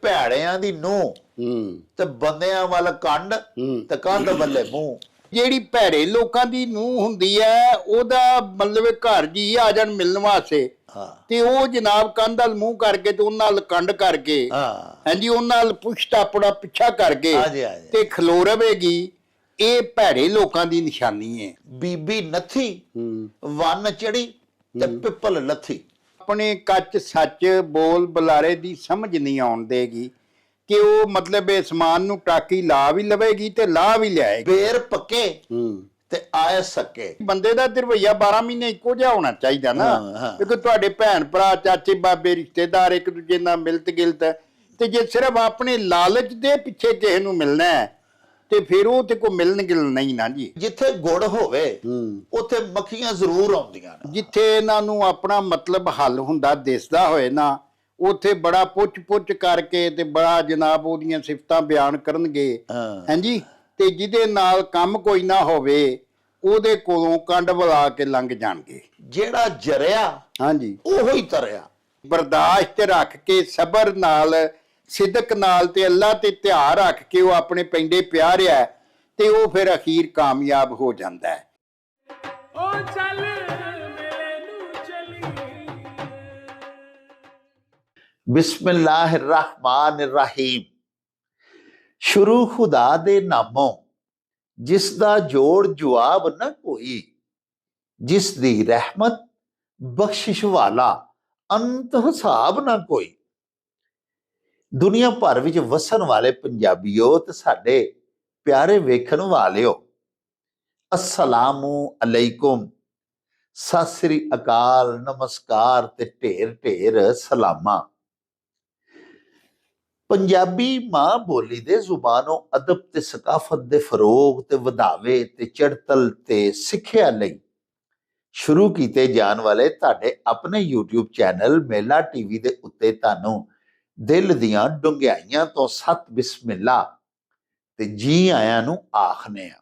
ਭੈੜਿਆਂ ਦੀ ਨੂੰਹ ਤੇ ਬੰਦਿਆਂ ਵੱਲ ਕੰਡ ਤੇ ਕੰਧ ਵੱਲੇ ਮੂੰਹ। ਜਿਹੜੀ ਭੈੜੇ ਲੋਕਾਂ ਦੀ ਨੂੰਹ ਹੁੰਦੀ ਹੈ ਉਹਦਾ ਮਤਲਬ ਘਰ ਜੀ ਆ ਜਾਣ ਮਿਲਣ ਵਾਸਤੇ ਤੇ ਉਹ ਜਨਾਬ ਕੰਧ ਵੱਲ ਮੂੰਹ ਕਰਕੇ ਤੇ ਉਹਨਾਂ ਨਾਲ ਕੰਡ ਕਰਕੇ ਹਾਂਜੀ ਉਹਨਾਂ ਨਾਲ ਪੁਸ਼ਤ ਆਪਣਾ ਪਿੱਛਾ ਕਰਕੇ ਤੇ ਖਲੋ ਰਵੇਗੀ। ਇਹ ਭੈੜੇ ਲੋਕਾਂ ਦੀ ਨਿਸ਼ਾਨੀ ਹੈ। ਬੀਬੀ ਨੱਥੀ ਵੰਨ ਚੜੀ ਤੇ ਪਿੱਪਲ ਲੱਥੀ। ਆਪਣੇ ਕੱਚ ਸੱਚ ਬੋਲ ਬੁਲਾਰੇ ਦੀ ਸਮਝ ਨਹੀਂ ਆਉਣ ਦੇਗੀ ਕਿ ਉਹ ਮਤਲਬ ਇਹ ਸਮਾਨ ਨੂੰ ਟਾਕੀ ਲਾ ਵੀ ਲਵੇਗੀ ਤੇ ਲਾ ਵੀ ਲਿਆਏਗੀ। ਬੇਰ ਪੱਕੇ ਤੇ ਆਏ ਸਕੇ। ਬੰਦੇ ਦਾ ਰਵੱਈਆ 12 ਮਹੀਨੇ ਇੱਕੋ ਜਿਹਾ ਹੋਣਾ ਚਾਹੀਦਾ ਨਾ, ਕਿਉਂਕਿ ਤੁਹਾਡੇ ਭੈਣ ਭਰਾ ਚਾਚੇ ਬਾਬੇ ਰਿਸ਼ਤੇਦਾਰ ਇੱਕ ਦੂਜੇ ਨਾਲ ਮਿਲਤ ਗਿਲਤ ਤੇ ਜੇ ਸਿਰਫ ਆਪਣੇ ਲਾਲਚ ਦੇ ਪਿੱਛੇ ਕਿਸੇ ਨੂੰ ਮਿਲਣਾ ਹੈ ਤੇ ਫਿਰ ਉਹ ਤੇ ਕੋਈ ਮਿਲਣ ਗਿਲਣ ਨਹੀਂ ਨਾ ਜੀ। ਜਿੱਥੇ ਗੁੜ ਹੋਵੇ ਉੱਥੇ ਮੱਖੀਆਂ ਜ਼ਰੂਰ ਆਉਂਦੀਆਂ ਨੇ। ਜਿੱਥੇ ਇਹਨਾਂ ਨੂੰ ਆਪਣਾ ਮਤਲਬ ਹੱਲ ਹੁੰਦਾ ਦਿਸਦਾ ਹੋਏ ਨਾ ਉੱਥੇ ਬੜਾ ਪੁੱਛ ਕਰਕੇ ਤੇ ਬੜਾ ਜਨਾਬ ਉਹਦੀਆਂ ਸਿਫਤਾਂ ਬਿਆਨ ਕਰਨਗੇ ਹਾਂਜੀ। ਤੇ ਜਿਹਦੇ ਨਾਲ ਕੰਮ ਕੋਈ ਨਾ ਹੋਵੇ ਉਹਦੇ ਕੋਲੋਂ ਕੰਡ ਬੁਲਾ ਕੇ ਲੰਘ ਜਾਣਗੇ। ਜਿਹੜਾ ਜਰਿਆ ਹਾਂਜੀ ਉਹੋ ਹੀ ਤਰਿਆ। ਬਰਦਾਸ਼ਤ ਰੱਖ ਕੇ ਸਬਰ ਨਾਲ ਸਿਦਕ ਨਾਲ ਤੇ ਅੱਲਾ ਤੇ ਧਿਆਨ ਰੱਖ ਕੇ ਉਹ ਆਪਣੇ ਪੈਂਡੇ ਪਿਆ ਰਿਹਾ ਤੇ ਉਹ ਫਿਰ ਅਖੀਰ ਕਾਮਯਾਬ ਹੋ ਜਾਂਦਾ ਹੈ। ਉਹ ਚੱਲ ਮੇਰੇ ਨੂੰ ਚਲੀ। ਬਿਸਮਿल्लाह रहमान रहीम। ਸ਼ੁਰੂ ਖੁਦਾ ਦੇ ਨਾਮੋਂ ਜਿਸ ਦਾ ਜੋੜ ਜਵਾਬ ਨਾ ਕੋਈ, ਜਿਸ ਦੀ ਰਹਿਮਤ ਬਖਸ਼ਿਸ਼ ਵਾਲਾ ਅੰਤ ਹਿਸਾਬ ਨਾ ਕੋਈ। ਦੁਨੀਆ ਭਰ ਵਿੱਚ ਵਸਣ ਵਾਲੇ ਪੰਜਾਬੀਓ ਤੇ ਸਾਡੇ ਪਿਆਰੇ ਵੇਖਣ ਵਾਲਿਓ, ਅਸਲਾਮੁ ਅਲੈਕੁਮ, ਸਤਿ ਸ੍ਰੀ ਅਕਾਲ, ਨਮਸਕਾਰ ਤੇ ਢੇਰ ਢੇਰ ਸਲਾਮਾਂ। ਪੰਜਾਬੀ ਮਾਂ ਬੋਲੀ ਦੇ ਜ਼ੁਬਾਨੋਂ ਅਦਬ ਤੇ ਸਕਾਫਤ ਦੇ ਫਰੋਗ ਤੇ ਵਧਾਵੇ ਤੇ ਚੜਤਲ ਤੇ ਸਿੱਖਿਆ ਲਈ ਸ਼ੁਰੂ ਕੀਤੇ ਜਾਣ ਵਾਲੇ ਤੁਹਾਡੇ ਆਪਣੇ YouTube ਚੈਨਲ ਮੇਲਾ ਟੀਵੀ ਦੇ ਉੱਤੇ ਤੁਹਾਨੂੰ ਦਿਲ ਦੀਆਂ ਡੁੰਘਾਈਆਂ ਤੋਂ ਸਤ ਬਿਸਮਿਲ੍ਲਾ ਤੇ ਜੀ ਆਇਆਂ ਨੂੰ ਆਖਨੇ ਆ।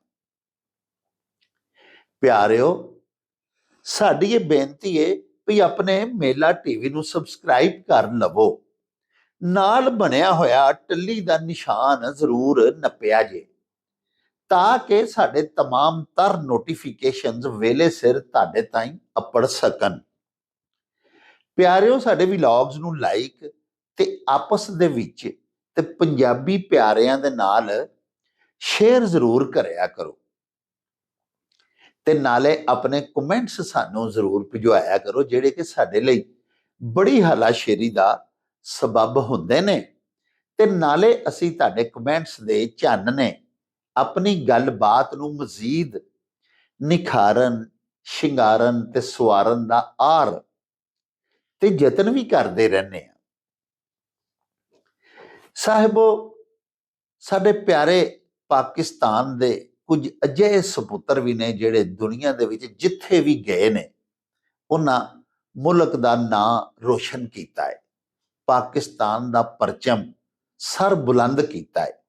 ਪਿਆਰਿਓ, ਸਾਡੀ ਇਹ ਬੇਨਤੀ ਹੈ ਵੀ ਆਪਣੇ ਮੇਲਾ ਟੀਵੀ ਨੂੰ ਸਬਸਕ੍ਰਾਈਬ ਕਰ ਲਵੋ। ਨਾਲ ਬਣਿਆ ਹੋਇਆ ਟੱਲੀ ਦਾ ਨਿਸ਼ਾਨ ਜ਼ਰੂਰ ਨੱਪਿਆ ਜੇ ਤਾਂ ਕਿ ਸਾਡੇ तमाम ਤਰ ਨੋਟੀਫਿਕੇਸ਼ਨਸ ਵੇਲੇ ਸਿਰ ਤੁਹਾਡੇ ਤਾਈਂ ਅੱਪੜ ਸਕਣ। ਪਿਆਰਿਓ, ਸਾਡੇ ਵਲੌਗਸ ਨੂੰ ਲਾਈਕ ਤੇ ਆਪਸ ਦੇ ਵਿੱਚ ਤੇ ਪੰਜਾਬੀ ਪਿਆਰਿਆਂ ਦੇ ਨਾਲ ਸ਼ੇਅਰ ਜ਼ਰੂਰ ਕਰਿਆ ਕਰੋ ਤੇ ਨਾਲੇ ਆਪਣੇ ਕਮੈਂਟਸ ਸਾਨੂੰ ਜ਼ਰੂਰ ਭਿਜਵਾਇਆ ਕਰੋ ਜਿਹੜੇ ਕਿ ਸਾਡੇ ਲਈ ਬੜੀ ਹਲਾਸ਼ੇਰੀ ਦਾ ਸਬਬ ਹੁੰਦੇ ਨੇ। ਤੇ ਨਾਲੇ ਅਸੀਂ ਤੁਹਾਡੇ ਕਮੈਂਟਸ ਦੇ ਚਾਨਣੇ ਆਪਣੀ ਗੱਲਬਾਤ ਨੂੰ ਮਜ਼ੀਦ ਨਿਖਾਰਨ, ਸ਼ਿੰਗਾਰਨ ਤੇ ਸਵਾਰਨ ਦਾ ਆਰ ਤੇ ਯਤਨ ਵੀ ਕਰਦੇ ਰਹਿੰਦੇ ਆ। ਸਾਹਿਬੋ, ਸਾਡੇ ਪਿਆਰੇ ਪਾਕਿਸਤਾਨ ਦੇ ਕੁਝ ਅਜਿਹੇ ਸਪੁੱਤਰ ਵੀ ਨੇ ਜਿਹੜੇ ਦੁਨੀਆ ਦੇ ਵਿੱਚ ਜਿੱਥੇ ਵੀ ਗਏ ਨੇ ਉਹਨਾਂ ਮੁਲਕ ਦਾ ਨਾਂ ਰੋਸ਼ਨ ਕੀਤਾ ਹੈ, ਪਾਕਿਸਤਾਨ ਦਾ ਪਰਚਮ ਸਰ ਬੁਲੰਦ ਕੀਤਾ ਹੈ।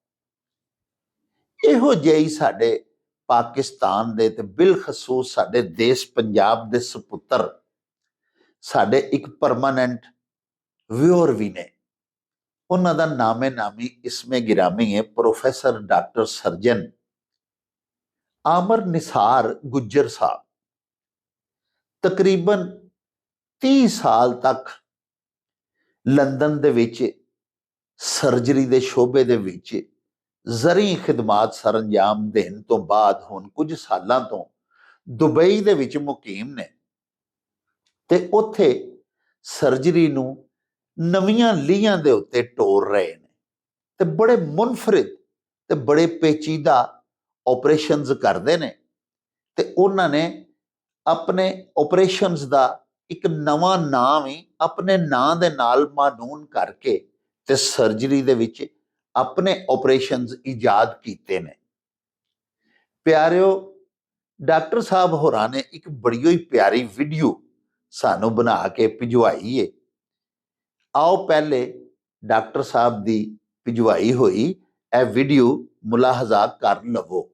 ਇਹੋ ਜਿਹੀ ਸਾਡੇ ਪਾਕਿਸਤਾਨ ਦੇ ਤੇ ਬਿਲਖਸੂਸ ਸਾਡੇ ਦੇਸ਼ ਪੰਜਾਬ ਦੇ ਸਪੁੱਤਰ ਸਾਡੇ ਇੱਕ ਪਰਮਾਨੈਂਟ ਵਿਊਅਰ ਵੀ ਨੇ। ਉਹਨਾਂ ਦਾ ਨਾਮੇ ਨਾਮੀ ਇਸਮੇ ਗਿਰਾਮੀ ਹੈ professor doctor surgeon Aamir Nisar Gujjar ਸਾਹਿਬ। ਤਕਰੀਬਨ 30 ਸਾਲ ਤੱਕ ਲੰਦਨ ਦੇ ਵਿੱਚ ਸਰਜਰੀ ਦੇ ਸ਼ੋਬੇ ਦੇ ਵਿੱਚ ਜ਼ਰੀ ਖਿਦਮਾਤ ਸਰ ਅੰਜਾਮ ਦੇਣ ਤੋਂ ਬਾਅਦ ਹੁਣ ਕੁਝ ਸਾਲਾਂ ਤੋਂ ਦੁਬਈ ਦੇ ਵਿੱਚ ਮੁਕੀਮ ਨੇ ਤੇ ਉੱਥੇ ਸਰਜਰੀ ਨੂੰ ਨਵੀਆਂ ਲੀਹਾਂ ਦੇ ਉੱਤੇ ਟੋਰ ਰਹੇ ਨੇ ਤੇ ਬੜੇ ਮੁਨਫਰਿਦ ਤੇ ਬੜੇ ਪੇਚੀਦਾ ਆਪਰੇਸ਼ਨਸ ਕਰਦੇ ਨੇ ਤੇ ਉਹਨਾਂ ਨੇ ਆਪਣੇ ਆਪਰੇਸ਼ਨਸ ਦਾ ਇੱਕ ਨਵਾਂ ਨਾਮ ਹੀ ਆਪਣੇ ਨਾਂ ਦੇ ਨਾਲ ਮਾਨੂਨ ਕਰਕੇ ਤੇ ਸਰਜਰੀ ਦੇ ਵਿੱਚ ਆਪਣੇ ਆਪਰੇਸ਼ਨਸ ਇਜਾਦ ਕੀਤੇ ਨੇ। ਪਿਆਰਿਓ, ਡਾਕਟਰ ਸਾਹਿਬ ਹੋਰਾਂ ਨੇ ਇੱਕ ਬੜੀ ਹੀ ਪਿਆਰੀ ਵੀਡੀਓ ਸਾਨੂੰ ਬਣਾ ਕੇ ਭਿਜਵਾਈ ਏ। ਆਓ ਪਹਿਲੇ ਡਾਕਟਰ ਸਾਹਿਬ ਦੀ ਭਿਜਵਾਈ ਹੋਈ ਇਹ ਵੀਡੀਓ ਮੁਲਾਹਜ਼ਾ ਕਰ ਲਵੋ।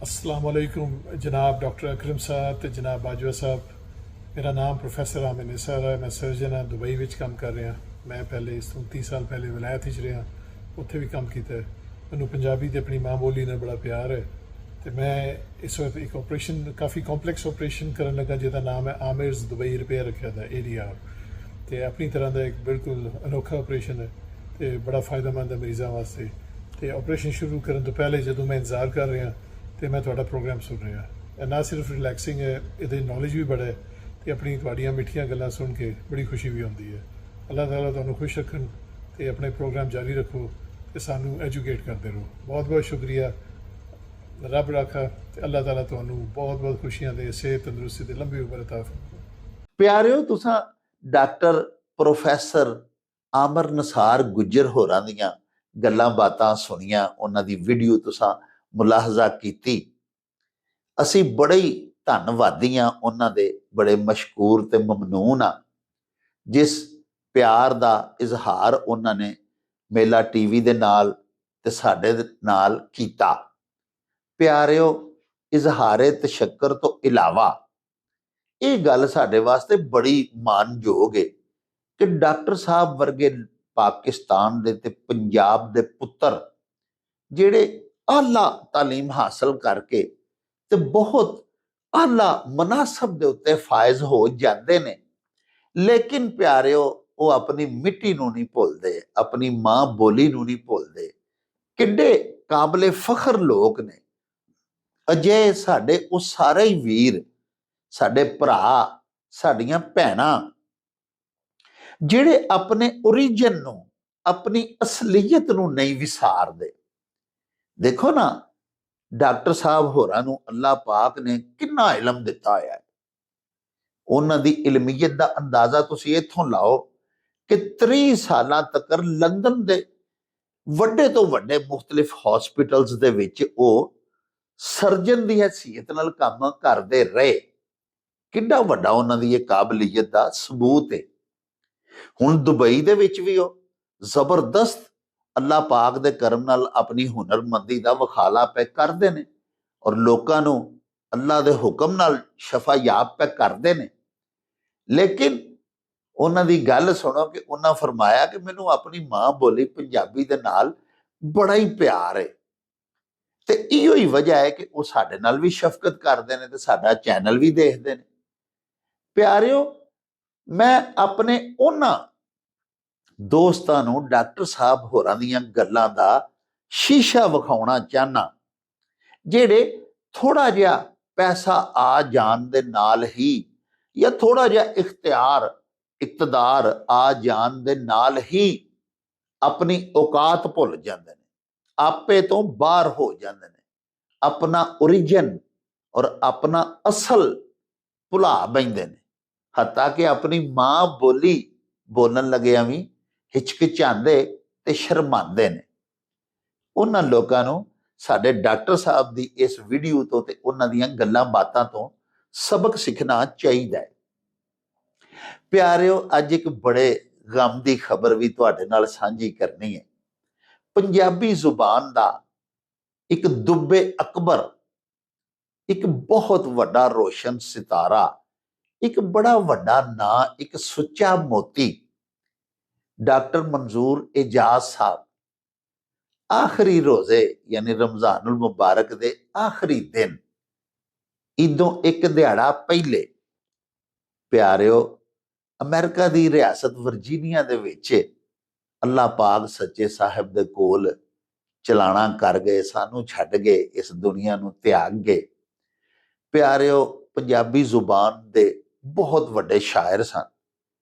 अस्सलाम वालेकुम जनाब डॉक्टर अकरम साहब ते जनाब बाजवा साहब। मेरा नाम प्रोफैसर आमिर निसार है, मैं सर्जन हाँ, दुबई विच काम कर रहा। ਮੈਂ ਪਹਿਲੇ ਇਸ ਤੋਂ 30 ਸਾਲ ਪਹਿਲੇ ਵਿਲਾਇਤ ਵਿੱਚ ਰਿਹਾ, ਉੱਥੇ ਵੀ ਕੰਮ ਕੀਤਾ ਹੈ। ਮੈਨੂੰ ਪੰਜਾਬੀ ਤੇ ਆਪਣੀ ਮਾਂ ਬੋਲੀ ਨਾਲ ਬੜਾ ਪਿਆਰ ਹੈ ਤੇ ਮੈਂ ਇਸ ਵਕਤ ਇੱਕ ਆਪਰੇਸ਼ਨ, ਕਾਫੀ ਕੰਪਲੈਕਸ ਆਪਰੇਸ਼ਨ ਕਰਨ ਲੱਗਾ ਜਿਹਦਾ ਨਾਮ ਹੈ ਆਮਿਰਜ਼ ਦੁਬਈ ਰਿਪੇਅਰ ਰੱਖਿਆ ਦਾ ADR, ਤੇ ਆਪਣੀ ਤਰ੍ਹਾਂ ਦਾ ਇੱਕ ਬਿਲਕੁਲ ਅਨੋਖਾ ਆਪਰੇਸ਼ਨ ਹੈ ਤੇ ਬੜਾ ਫਾਇਦੇਮੰਦ ਹੈ ਮਰੀਜ਼ਾਂ ਵਾਸਤੇ। ਤੇ ਆਪਰੇਸ਼ਨ ਸ਼ੁਰੂ ਕਰਨ ਤੋਂ ਪਹਿਲੇ ਜਦੋਂ ਮੈਂ ਇੰਤਜ਼ਾਰ ਕਰ ਰਿਹਾ ਤੇ ਮੈਂ ਤੁਹਾਡਾ ਪ੍ਰੋਗਰਾਮ ਸੁਣ ਰਿਹਾ, ਇਹ ਨਾ ਸਿਰਫ ਰਿਲੈਕਸਿੰਗ ਹੈ, ਇਹਦੇ ਨੌਲੇਜ ਵੀ ਬੜਾ ਹੈ ਤੇ ਆਪਣੀ ਤੁਹਾਡੀਆਂ ਮਿੱਠੀਆਂ ਗੱਲਾਂ ਸੁਣ ਕੇ ਬੜੀ ਖੁਸ਼ੀ ਵੀ ਆਉਂਦੀ ਹੈ। ਅੱਲਾਹ ਤਾਲਾ ਤੁਹਾਨੂੰ ਖੁਸ਼ ਰੱਖਣ ਤੇ ਆਪਣੇ ਪ੍ਰੋਗਰਾਮ ਜਾਰੀ ਰੱਖੋ ਤੇ ਸਾਨੂੰ ਐਜੂਕੇਟ ਕਰਦੇ ਰਹੋ। ਬਹੁਤ ਬਹੁਤ ਸ਼ੁਕਰੀਆ, ਰੱਬ ਰਾਖਾ ਤੇ ਅੱਲਾਹ ਤਾਲਾ ਤੁਹਾਨੂੰ ਬਹੁਤ ਬਹੁਤ ਖੁਸ਼ੀਆਂ ਦੇ, ਸਿਹਤ ਤੰਦਰੁਸਤੀ ਤੇ ਲੰਬੀ ਉਮਰ ਅਤਾ ਫਰਮਾਵੇ। ਪਿਆਰਿਓ, ਤੁਸੀਂ ਡਾਕਟਰ ਪ੍ਰੋਫੈਸਰ ਆਮਰ ਨਿਸਾਰ ਗੁੱਜਰ ਹੋਰਾਂ ਦੀਆਂ ਗੱਲਾਂ ਬਾਤਾਂ ਸੁਣੀਆਂ, ਉਹਨਾਂ ਦੀ ਵੀਡੀਓ ਤੁਸੀਂ ਮੁਲਾਹਜ਼ਾ ਕੀਤੀ। ਅਸੀਂ ਬੜੇ ਹੀ ਧੰਨਵਾਦੀ ਹਾਂ ਉਹਨਾਂ ਦੇ, ਬੜੇ ਮਸ਼ਕੂਰ ਤੇ ਮਮਨੂਨ ਆ ਜਿਸ ਪਿਆਰ ਦਾ ਇਜ਼ਹਾਰ ਉਹਨਾਂ ਨੇ ਮੇਲਾ TV ਦੇ ਨਾਲ ਤੇ ਸਾਡੇ ਨਾਲ ਕੀਤਾ। ਪਿਆਰਿਓ, ਇਜ਼ਹਾਰੇ ਤਸ਼ੱਕਰ ਤੋਂ ਇਲਾਵਾ ਇਹ ਗੱਲ ਸਾਡੇ ਵਾਸਤੇ ਬੜੀ ਮਾਣਯੋਗ ਹੈ ਕਿ ਡਾਕਟਰ ਸਾਹਿਬ ਵਰਗੇ ਪਾਕਿਸਤਾਨ ਦੇ ਤੇ ਪੰਜਾਬ ਦੇ ਪੁੱਤਰ ਜਿਹੜੇ ਆਲਾ ਤਾਲੀਮ ਹਾਸਲ ਕਰਕੇ ਤੇ ਬਹੁਤ ਆਲਾ ਮਨਾਸਬ ਦੇ ਉੱਤੇ ਫਾਇਜ਼ ਹੋ ਜਾਂਦੇ ਨੇ, ਲੇਕਿਨ ਪਿਆਰਿਓ ਉਹ ਆਪਣੀ ਮਿੱਟੀ ਨੂੰ ਨਹੀਂ ਭੁੱਲਦੇ, ਆਪਣੀ ਮਾਂ ਬੋਲੀ ਨੂੰ ਨਹੀਂ ਭੁੱਲਦੇ। ਕਿੱਡੇ ਕਾਬਲੇ ਫਖਰ ਲੋਕ ਨੇ ਅਜੇ ਸਾਡੇ ਉਹ ਸਾਰੇ ਹੀ ਵੀਰ, ਸਾਡੇ ਭਰਾ, ਸਾਡੀਆਂ ਭੈਣਾਂ ਜਿਹੜੇ ਆਪਣੇ ਓਰੀਜਨ ਨੂੰ, ਆਪਣੀ ਅਸਲੀਅਤ ਨੂੰ ਨਹੀਂ ਵਿਸਾਰਦੇ। ਦੇਖੋ ਨਾ, ਡਾਕਟਰ ਸਾਹਿਬ ਹੋਰਾਂ ਨੂੰ ਅੱਲਾਹ ਪਾਕ ਨੇ ਕਿੰਨਾ ਇਲਮ ਦਿੱਤਾ ਹੋਇਆ ਹੈ। ਉਹਨਾਂ ਦੀ ਇਲਮੀਅਤ ਦਾ ਅੰਦਾਜ਼ਾ ਤੁਸੀਂ ਇੱਥੋਂ ਲਾਓ ਕਿ 30 ਸਾਲਾਂ ਤੱਕ ਲੰਡਨ ਦੇ ਵੱਡੇ ਤੋਂ ਵੱਡੇ ਮੁਖਤਲਿਫ ਹਸਪੀਟਲਸ ਦੇ ਵਿੱਚ ਉਹ ਸਰਜਨ ਦੀ ਹੈਸੀਅਤ ਨਾਲ ਕੰਮ ਕਰਦੇ ਰਹੇ। ਕਿੰਨਾ ਵੱਡਾ ਉਹਨਾਂ ਦੀ ਇਹ ਕਾਬਲੀਅਤ ਦਾ ਸਬੂਤ ਹੈ। ਹੁਣ ਦੁਬਈ ਦੇ ਵਿੱਚ ਵੀ ਉਹ ਜ਼ਬਰਦਸਤ ਅੱਲਾਹ ਪਾਕ ਦੇ ਕਰਮ ਨਾਲ ਆਪਣੀ ਹੁਨਰਮੰਦੀ ਦਾ ਵਖਾਲਾ ਪੈ ਕਰਦੇ ਨੇ ਔਰ ਲੋਕਾਂ ਨੂੰ ਅੱਲਾਹ ਦੇ ਹੁਕਮ ਨਾਲ ਸ਼ਫਾਯਾਬ ਪੈ ਕਰਦੇ ਨੇ। ਲੇਕਿਨ ਉਹਨਾਂ ਦੀ ਗੱਲ ਸੁਣੋ ਕਿ ਉਹਨਾਂ ਫਰਮਾਇਆ ਕਿ ਮੈਨੂੰ ਆਪਣੀ ਮਾਂ ਬੋਲੀ ਪੰਜਾਬੀ ਦੇ ਨਾਲ ਬੜਾ ਹੀ ਪਿਆਰ ਹੈ ਤੇ ਇਹੋ ਹੀ ਵਜ੍ਹਾ ਹੈ ਕਿ ਉਹ ਸਾਡੇ ਨਾਲ ਵੀ ਸ਼ਫਕਤ ਕਰਦੇ ਨੇ ਤੇ ਸਾਡਾ ਚੈਨਲ ਵੀ ਦੇਖਦੇ ਨੇ। ਪਿਆਰਿਓ, ਮੈਂ ਆਪਣੇ ਉਹਨਾਂ ਦੋਸਤਾਂ ਨੂੰ ਡਾਕਟਰ ਸਾਹਿਬ ਹੋਰਾਂ ਦੀਆਂ ਗੱਲਾਂ ਦਾ ਸ਼ੀਸ਼ਾ ਵਿਖਾਉਣਾ ਚਾਹਨਾ ਜਿਹੜੇ ਥੋੜਾ ਜਿਹਾ ਪੈਸਾ ਆ ਜਾਣ ਦੇ ਨਾਲ ਹੀ ਜਾਂ ਥੋੜਾ ਜਿਹਾ ਇਕਤਦਾਰ ਆ ਜਾਣ ਦੇ ਨਾਲ ਹੀ ਆਪਣੀ ਔਕਾਤ ਭੁੱਲ ਜਾਂਦੇ ਨੇ, ਆਪੇ ਤੋਂ ਬਾਹਰ ਹੋ ਜਾਂਦੇ ਨੇ, ਆਪਣਾ ਓਰੀਜਨ ਔਰ ਆਪਣਾ ਅਸਲ ਭੁਲਾ ਬੈਂਦੇ ਨੇ, ਹੱਤਾ ਕਿ ਆਪਣੀ ਮਾਂ ਬੋਲੀ ਬੋਲਣ ਲੱਗਿਆਂ ਵੀ ਹਿਚਕਿਚਾਉਂਦੇ ਤੇ ਸ਼ਰਮਾਉਂਦੇ ਨੇ। ਉਹਨਾਂ ਲੋਕਾਂ ਨੂੰ ਸਾਡੇ ਡਾਕਟਰ ਸਾਹਿਬ ਦੀ ਇਸ ਵੀਡੀਓ ਤੋਂ ਤੇ ਉਹਨਾਂ ਦੀਆਂ ਗੱਲਾਂ ਬਾਤਾਂ ਤੋਂ ਸਬਕ ਸਿੱਖਣਾ ਚਾਹੀਦਾ ਹੈ। ਪਿਆਰਿਓ, ਅੱਜ ਇੱਕ ਬੜੇ ਗਮ ਦੀ ਖਬਰ ਵੀ ਤੁਹਾਡੇ ਨਾਲ ਸਾਂਝੀ ਕਰਨੀ ਹੈ। ਪੰਜਾਬੀ ਜ਼ੁਬਾਨ ਦਾ ਇੱਕ ਦੁੱਬੇ ਅਕਬਰ, ਇੱਕ ਬਹੁਤ ਵੱਡਾ ਰੋਸ਼ਨ ਸਿਤਾਰਾ, ਇੱਕ ਬੜਾ ਵੱਡਾ ਨਾਂ, ਇੱਕ ਸੁੱਚਾ ਮੋਤੀ ਡਾਕਟਰ ਮਨਜ਼ੂਰ ਇਜਾਜ਼ ਸਾਹਿਬ ਆਖਰੀ ਰੋਜ਼ੇ ਯਾਨੀ ਰਮਜ਼ਾਨੁਲ ਮੁਬਾਰਕ ਦੇ ਆਖਰੀ ਦਿਨ, ਇਦੋਂ ਇੱਕ ਦਿਹਾੜਾ ਪਹਿਲੇ, ਪਿਆਰਿਓ, ਅਮਰੀਕਾ ਦੀ ਰਿਆਸਤ ਵਰਜੀਨੀਆ ਦੇ ਵਿੱਚ ਅੱਲਾਹ ਪਾਕ ਸੱਚੇ ਸਾਹਿਬ ਦੇ ਕੋਲ ਚਲਾਣਾ ਕਰ ਗਏ, ਸਾਨੂੰ ਛੱਡ ਗਏ, ਇਸ ਦੁਨੀਆ ਨੂੰ ਤਿਆਗ ਗਏ। ਪਿਆਰਿਓ, ਪੰਜਾਬੀ ਜ਼ੁਬਾਨ ਦੇ ਬਹੁਤ ਵੱਡੇ ਸ਼ਾਇਰ ਸਨ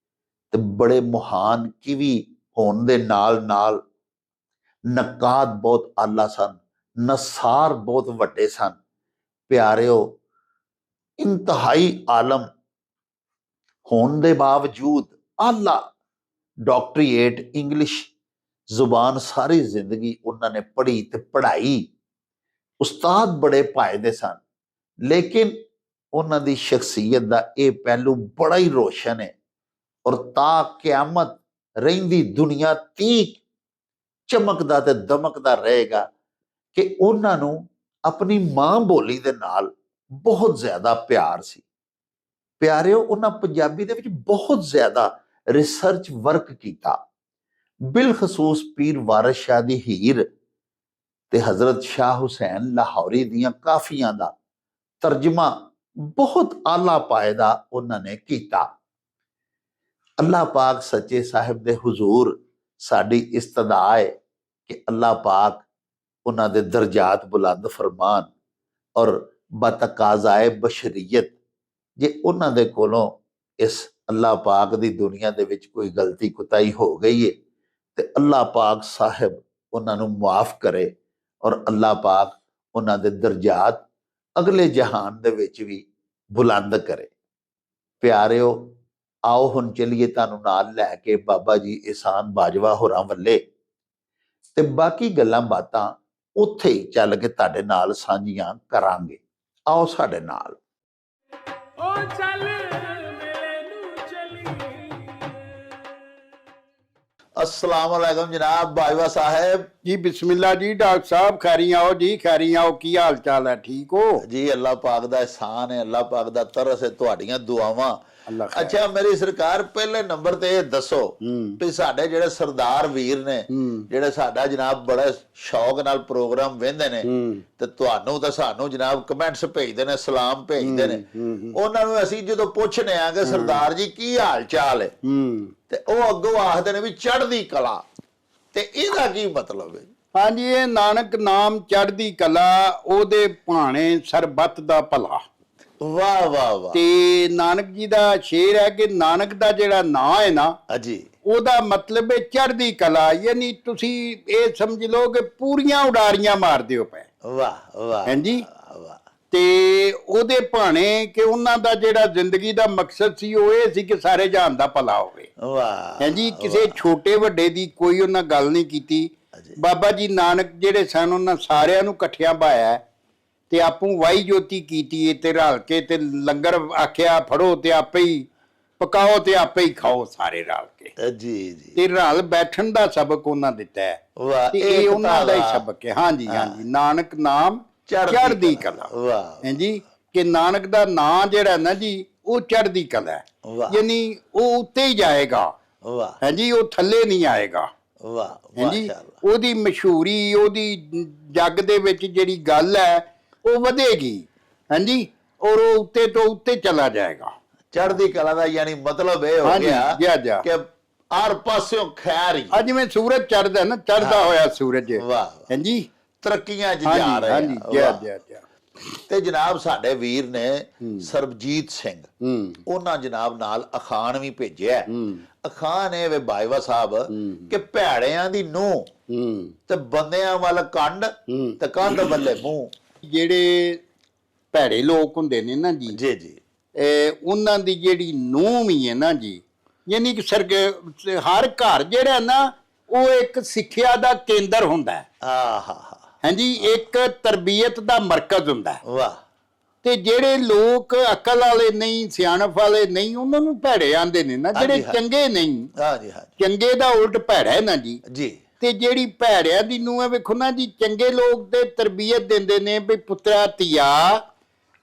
ਤੇ ਬੜੇ ਮਹਾਨ ਕਿਵੀ ਹੋਣ ਦੇ ਨਾਲ ਨਾਲ ਨਕਾਦ ਬਹੁਤ ਆਲਾ ਸਨ, ਨਸਾਰ ਬਹੁਤ ਵੱਡੇ ਸਨ। ਪਿਆਰਿਓ, ਇੰਤਹਾਈ ਆਲਮ ਹੋਣ ਦੇ ਬਾਵਜੂਦ ਆਲਾ ਡਾਕਟਰੀਏਟ ਇੰਗਲਿਸ਼ ਜ਼ੁਬਾਨ ਸਾਰੀ ਜ਼ਿੰਦਗੀ ਉਹਨਾਂ ਨੇ ਪੜ੍ਹੀ ਤੇ ਪੜ੍ਹਾਈ। ਉਸਤਾਦ ਬੜੇ ਪਾਏ ਦੇ ਸਨ, ਲੇਕਿਨ ਉਹਨਾਂ ਦੀ ਸ਼ਖਸੀਅਤ ਦਾ ਇਹ ਪਹਿਲੂ ਬੜਾ ਹੀ ਰੋਸ਼ਨ ਹੈ ਔਰ ਤਾ ਕਿਆਮਤ ਰਹਿੰਦੀ ਦੁਨੀਆ ਤੀਕ ਚਮਕਦਾ ਤੇ ਦਮਕਦਾ ਰਹੇਗਾ ਕਿ ਉਹਨਾਂ ਨੂੰ ਆਪਣੀ ਮਾਂ ਬੋਲੀ ਦੇ ਨਾਲ ਬਹੁਤ ਜ਼ਿਆਦਾ ਪਿਆਰ ਸੀ। ਪਿਆਰਿਓ, ਉਹਨਾਂ ਪੰਜਾਬੀ ਦੇ ਵਿੱਚ ਬਹੁਤ ਜ਼ਿਆਦਾ ਰਿਸਰਚ ਵਰਕ ਕੀਤਾ, ਬਿਲਖਸੂਸ ਪੀਰ ਵਾਰਿਸ ਸ਼ਾਹ ਦੀ ਹੀਰ ਤੇ ਹਜ਼ਰਤ ਸ਼ਾਹ ਹੁਸੈਨ ਲਾਹੌਰੀ ਦੀਆਂ ਕਾਫੀਆਂ ਦਾ ਤਰਜਮਾ ਬਹੁਤ ਆਲਾ ਪਾਏ ਦਾ ਉਹਨਾਂ ਨੇ ਕੀਤਾ। ਅੱਲਾਹ ਪਾਕ ਸੱਚੇ ਸਾਹਿਬ ਦੇ ਹੁਜ਼ੂਰ ਸਾਡੀ ਇਸਤਦਾ ਹੈ ਕਿ ਅੱਲਾਹ ਪਾਕ ਉਹਨਾਂ ਦੇ ਦਰਜਾਤ ਬੁਲੰਦ ਫਰਮਾਨ ਔਰ ਬਤਕਾਜ਼ਾਏ ਬਸ਼ਰੀਅਤ ਜੇ ਉਹਨਾਂ ਦੇ ਕੋਲੋਂ ਇਸ ਅੱਲਾਹ ਪਾਕ ਦੀ ਦੁਨੀਆ ਦੇ ਵਿੱਚ ਕੋਈ ਗਲਤੀ ਕੁਤਾਈ ਹੋ ਗਈ ਹੈ ਤੇ ਅੱਲਾਹ ਪਾਕ ਸਾਹਿਬ ਉਹਨਾਂ ਨੂੰ ਮਾਫ ਕਰੇ ਔਰ ਅੱਲਾਹ ਪਾਕ ਉਹਨਾਂ ਦੇ ਦਰਜਾਤ ਅਗਲੇ ਜਹਾਨ ਦੇ ਵਿੱਚ ਵੀ ਬੁਲੰਦ ਕਰੇ। ਪਿਆਰਿਓ, ਆਓ ਹੁਣ ਚਲੀਏ ਤੁਹਾਨੂੰ ਨਾਲ ਲੈ ਕੇ ਬਾਬਾ ਜੀ ਇਹਸਾਨ ਬਾਜਵਾ ਹੋਰਾਂ ਵੱਲੇ ਤੇ ਬਾਕੀ ਗੱਲਾਂ ਬਾਤਾਂ ਉੱਥੇ ਹੀ ਚੱਲ ਕੇ ਤੁਹਾਡੇ ਨਾਲ ਸਾਂਝੀਆਂ ਕਰਾਂਗੇ। ਆਓ ਸਾਡੇ ਨਾਲ। अस्सलाम वालेकुम जनाब बाजवा साहब जी। बिस्मिल्लाह जी। डॉक्टर साहब खैरी आओ जी, खैरी आओ। की हाल चाल है? ठीक हो जी? अल्लाह पाक दा एहसान है, अल्लाह पाक दा तरस है, तुहाड़ियां दुआवां। अच्छा मेरी सरकार, पहले नंबर ते दसो भी साडे जेड़े सरदार वीर ने जेड़े साडा जनाब बड़े शौक नाल प्रोग्राम वेंदे ने ते तुहानू ते सानू जनाब कमेंट्स भेजदे ने, सलाम भेजदे ने, उन्हां नू असीं जदों पुछने आ कि सरदार जी की हाल चाल है ते ओह अग्गों आखदे ने भी चढ़दी कला, ते इहदा की मतलब है? हाँ जी, ये नानक नाम चढ़दी कला, ओहदे भाणे सरबत दा भला। वाह वाह वाह। ते नानक जी दा शेर है कि नानक दा जेड़ा नां है ना जी, ओहदा मतलब है चढ़दी कला, यानी तुसी ये समझ लो कि पूरियां उडारियां मार दिओ पे। वाह वाह। हां जी। ते ओहदे भाणे कि उन्हां दा जेड़ा जिंदगी दा मकसद सी ओह ये सी कि सारे जहान दा भला होवे। वाह। हां जी। किसे छोटे वड्डे दी कोई उन्हां गल नहीं कीती। बाबा जी नानक जेड़े सन उन्हां सारियां नूं इकट्ठियां पाया ते आपूं वाही जोती कीती ते रल के ते लंगर आख्या फड़ो ते आपे ही पकाओ ते आपे ही खाओ सारे रल के। जी जी। ते रल बैठण दा सबक उन्हां दिता है। वाह। ते ये उन्हां दा ही सबक है। हां जी हां जी। नानक नाम चढ़दी कला। वाह। हां जी। कि नानक दा नां जेड़ा ना जी वो चढ़दी कला है, यानी वो उत्ते ही जाएगा। वाह। हां जी। वो थल्ले नहीं आएगा। वाह। हां जी। ओदी मशहूरी ओदी जग दे विच जेड़ी गल है वो वधेगी। हां जी। और वो उत्ते तो उत्ते चला जाएगा। चढ़दी कला दा यानी मतलब ये हो गया कि हर पासों खैर ही। अज में सूरज चढ़दा ना, चढ़दा होया सूरज। वाह। हां जी। तरक्कियां च जा रहे हां जी। जय जय। ਤੇ ਜਨਾਬ ਸਾਡੇ ਵੀਰ ਨੇ ਸਰਬਜੀਤ ਸਿੰਘ ਉਹਨਾਂ ਜਨਾਬ ਨਾਲ ਅਖਾਣ ਵੀ ਭੇਜਿਆ। ਅਖਾਣ ਇਹ ਵੇ ਬਾਜਵਾ ਸਾਹਿਬ ਕਿ ਭੈੜਿਆਂ ਦੀ ਨੂੰਹ ਤੇ ਬੰਦਿਆਂ ਵੱਲ ਕੰਡ ਤੇ ਕੰਧ ਵੱਲੇ ਮੂੰਹ। ਜਿਹੜੇ ਭੈੜੇ ਲੋਕ ਹੁੰਦੇ ਨੇ ਨਾ ਜੀ ਜੀ ਜੀ, ਉਹਨਾਂ ਦੀ ਜਿਹੜੀ ਨੂੰਹ ਵੀ ਹੈ ਨਾ ਜੀ, ਯਾਨੀ ਕਿ ਹਰ ਘਰ ਜਿਹੜਾ ਨਾ ਉਹ ਇੱਕ ਸਿੱਖਿਆ ਦਾ ਕੇਂਦਰ ਹੁੰਦਾ ਹੈ। ਆਹਾ। ਹਾਂਜੀ। ਇੱਕ ਤਰਬੀਅਤ ਦਾ ਮਰਕਜ਼ ਹੁੰਦਾ ਹੈ। ਵਾਹ। ਤੇ ਜਿਹੜੇ ਲੋਕ ਅਕਲ ਵਾਲੇ ਨਹੀਂ, ਸਿਆਣਪ ਵਾਲੇ ਨਹੀਂ, ਉਹਨਾਂ ਨੂੰ ਭੈੜੇ ਆਂਦੇ ਨੇ ਨਾ, ਜਿਹੜੇ ਚੰਗੇ ਨਹੀਂ। ਹਾਂਜੀ ਹਾਂਜੀ। ਚੰਗੇ ਦਾ ਉਲਟ ਭੈੜਾ ਹੈ ਨਾ ਜੀ। ਜੀ। ਤੇ ਜਿਹੜੀ ਭੈੜਿਆਂ ਦੀ ਨੂੰਹ ਹੈ ਵੇਖੋ ਨਾ ਜੀ, ਚੰਗੇ ਲੋਕ ਤੇ ਤਰਬੀਅਤ ਦਿੰਦੇ ਨੇ ਵੀ ਪੁੱਤਰਾ ਧੀਆ